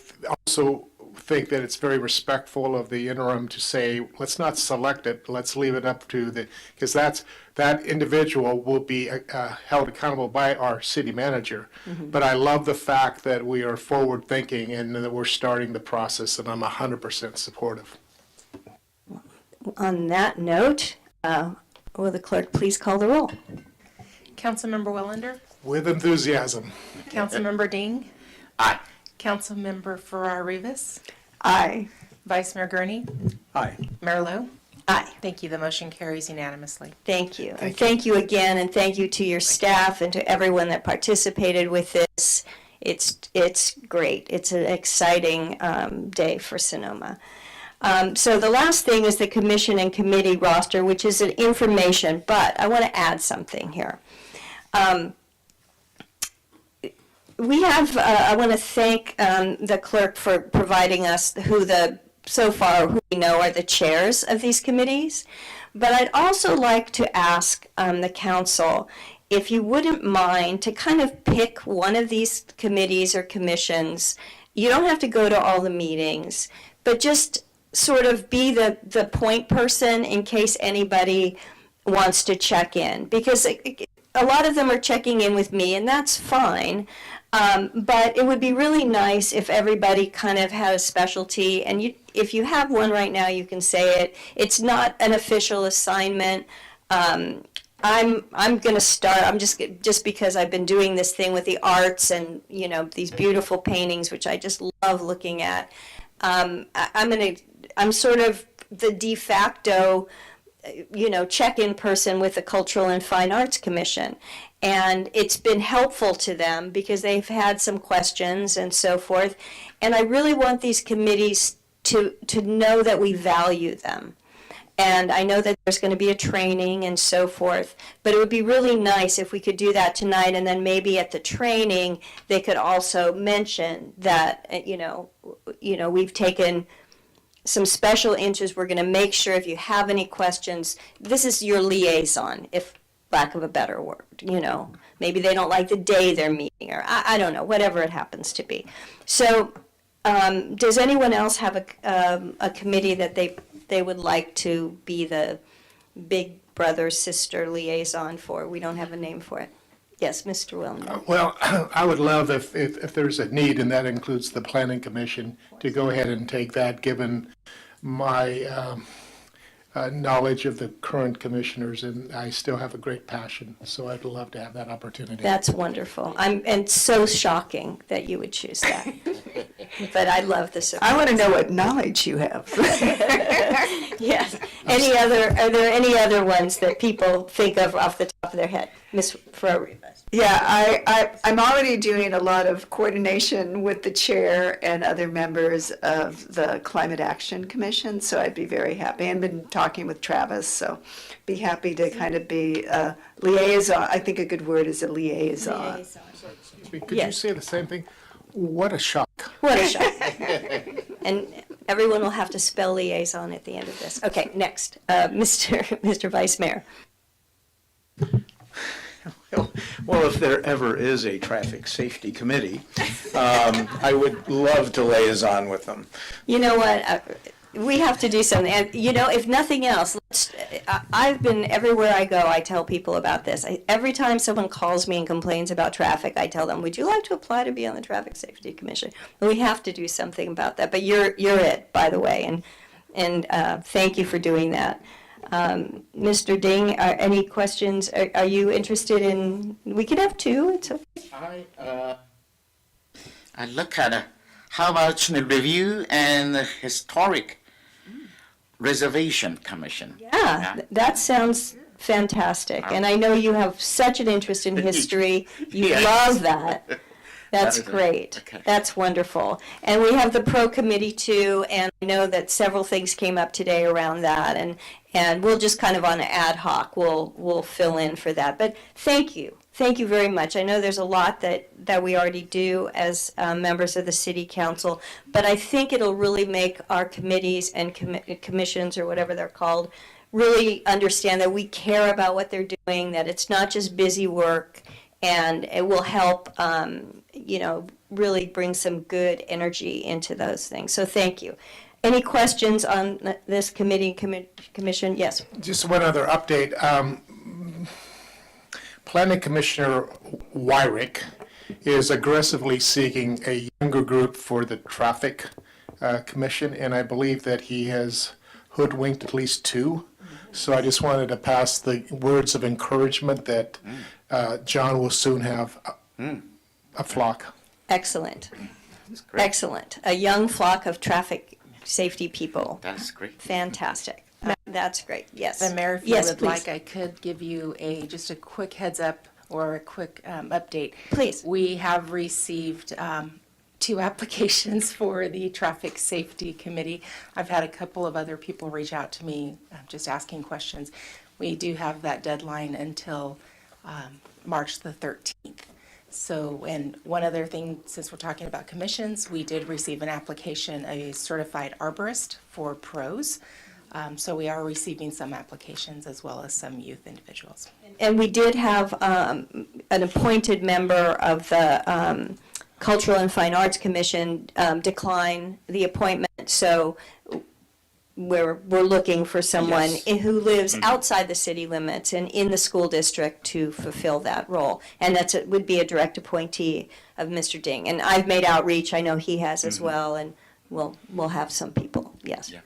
also think that it's very respectful of the interim to say, let's not select it, let's leave it up to because that individual will be held accountable by our city manager. Mm-hmm. But I love the fact that we are forward thinking and that we're starting the process, and I'm 100% supportive. On that note, will the clerk please call the roll? Councilmember Welander? With enthusiasm. Councilmember Ding? Aye. Councilmember Farrar Rivas? Aye. Vice Mayor Gurney? Aye. Mayor Lowe? Aye. Thank you. The motion carries unanimously. Thank you. And thank you again, and thank you to your staff and to everyone that participated with this. It's great. It's an exciting day for Sonoma. So the last thing is the commission and committee roster, which is an information, but I want to add something here. We have, I want to thank the clerk for providing us who we know are the chairs of these committees. But I'd also like to ask the council if you wouldn't mind to kind of pick one of these committees or commissions. You don't have to go to all the meetings, but just sort of be the point person in case anybody wants to check in. Because a lot of them are checking in with me, and that's fine. But it would be really nice if everybody kind of had a specialty, and if you have one right now, you can say it. It's not an official assignment. I'm going to start. I'm just because I've been doing this thing with the arts and these beautiful paintings, which I just love looking at. I'm sort of the de facto, check-in person with the Cultural and Fine Arts Commission. And it's been helpful to them because they've had some questions and so forth. And I really want these committees to know that we value them. And I know that there's going to be a training and so forth, but it would be really nice if we could do that tonight, and then maybe at the training, they could also mention that, we've taken some special interest. We're going to make sure if you have any questions, this is your liaison, if lack of a better word, maybe they don't like the day they're meeting, or I don't know, whatever it happens to be. So does anyone else have a committee that they would like to be the big brother, sister liaison for? We don't have a name for it. Yes, Mr. Wilner. Well, I would love if there's a need, and that includes the Planning Commission, to go ahead and take that, given my knowledge of the current commissioners, and I still have a great passion, so I'd love to have that opportunity. That's wonderful. And so shocking that you would choose that. But I love the surprise. I want to know what knowledge you have. Yes. Are there any other ones that people think of off the top of their head? Ms. Ferrer. Yeah, I'm already doing a lot of coordination with the chair and other members of the Climate Action Commission, so I'd be very happy. I've been talking with Travis, so be happy to kind of be a liaison. I think a good word is a liaison. Could you say the same thing? What a shock. What a shock. And everyone will have to spell liaison at the end of this. Okay, next, Mr. Vice Mayor. Well, if there ever is a traffic safety committee, I would love to liaison with them. You know what? We have to do something. And, if nothing else, I've been everywhere I go, I tell people about this. Every time someone calls me and complains about traffic, I tell them, would you like to apply to be on the Traffic Safety Commission? We have to do something about that. But you're it, by the way, and thank you for doing that. Mr. Ding, any questions? Are you interested in, we can have two, it's okay. I look at how about the review and the historic reservation commission. Yeah, that sounds fantastic. And I know you have such an interest in history. You Yes. love that. That's That is great. okay. That's wonderful. And we have the pro committee too, and I know that several things came up today around that, and we'll just kind of on an ad hoc, we'll fill in for that. But thank you. Thank you very much. I know there's a lot that we already do as members of the City Council, but I think it'll really make our committees and commissions, or whatever they're called, really understand that we care about what they're doing, that it's not just busy work, and it will help, really bring some good energy into those things. So thank you. Any questions on this commission? Yes. Just one other update. Planning Commissioner Wyrick is aggressively seeking a younger group for the Traffic Commission, and I believe that he has hoodwinked at least two. So I just wanted to pass the words of encouragement that John will soon have a flock. Excellent. Excellent. A young flock of traffic safety people. That's great. Fantastic. That's great. Yes. The mayor, if you Yes, would please. like, I could give you just a quick heads up or a quick update. Please. We have received 2 applications for the Traffic Safety Committee. I've had a couple of other people reach out to me, just asking questions. We do have that deadline until March the 13th. So, and one other thing, since we're talking about commissions, we did receive an application, a certified arborist for pros. So we are receiving some applications as well as some youth individuals. And we did have an appointed member of the Cultural and Fine Arts Commission decline the appointment. So we're looking for someone who lives outside the city limits and in the school district to fulfill that role. And would be a direct appointee of Mr. Ding. And I've made outreach, I know he has as well, and we'll have some people, yes. Yeah.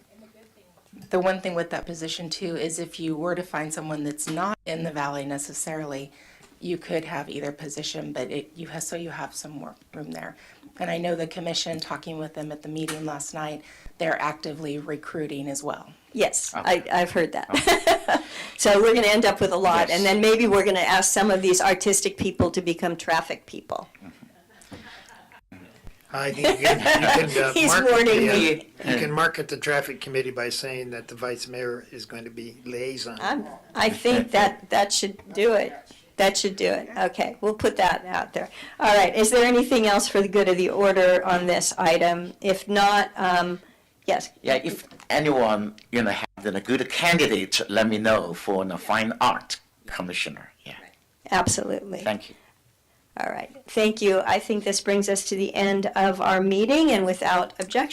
The one thing with that position too is if you were to find someone that's not in the valley necessarily, you could have either position, but you have some more room there. And I know the commission, talking with them at the meeting last night, they're actively recruiting as well. Yes, I've heard that. So we're going to end up with a lot, and then maybe we're going to ask some of these artistic people to become traffic people. I think you can He's warning me. You can market the traffic committee by saying that the vice mayor is going to be liaison. I think that should do it. That should do it. Okay, we'll put that out there. All right, is there anything else for the good of the order on this item? If not, yes. Yeah, if anyone, have a good candidate, let me know for the fine art commissioner. Yeah. Absolutely. Thank you. All right, thank you. I think this brings us to the end of our meeting, and without objection,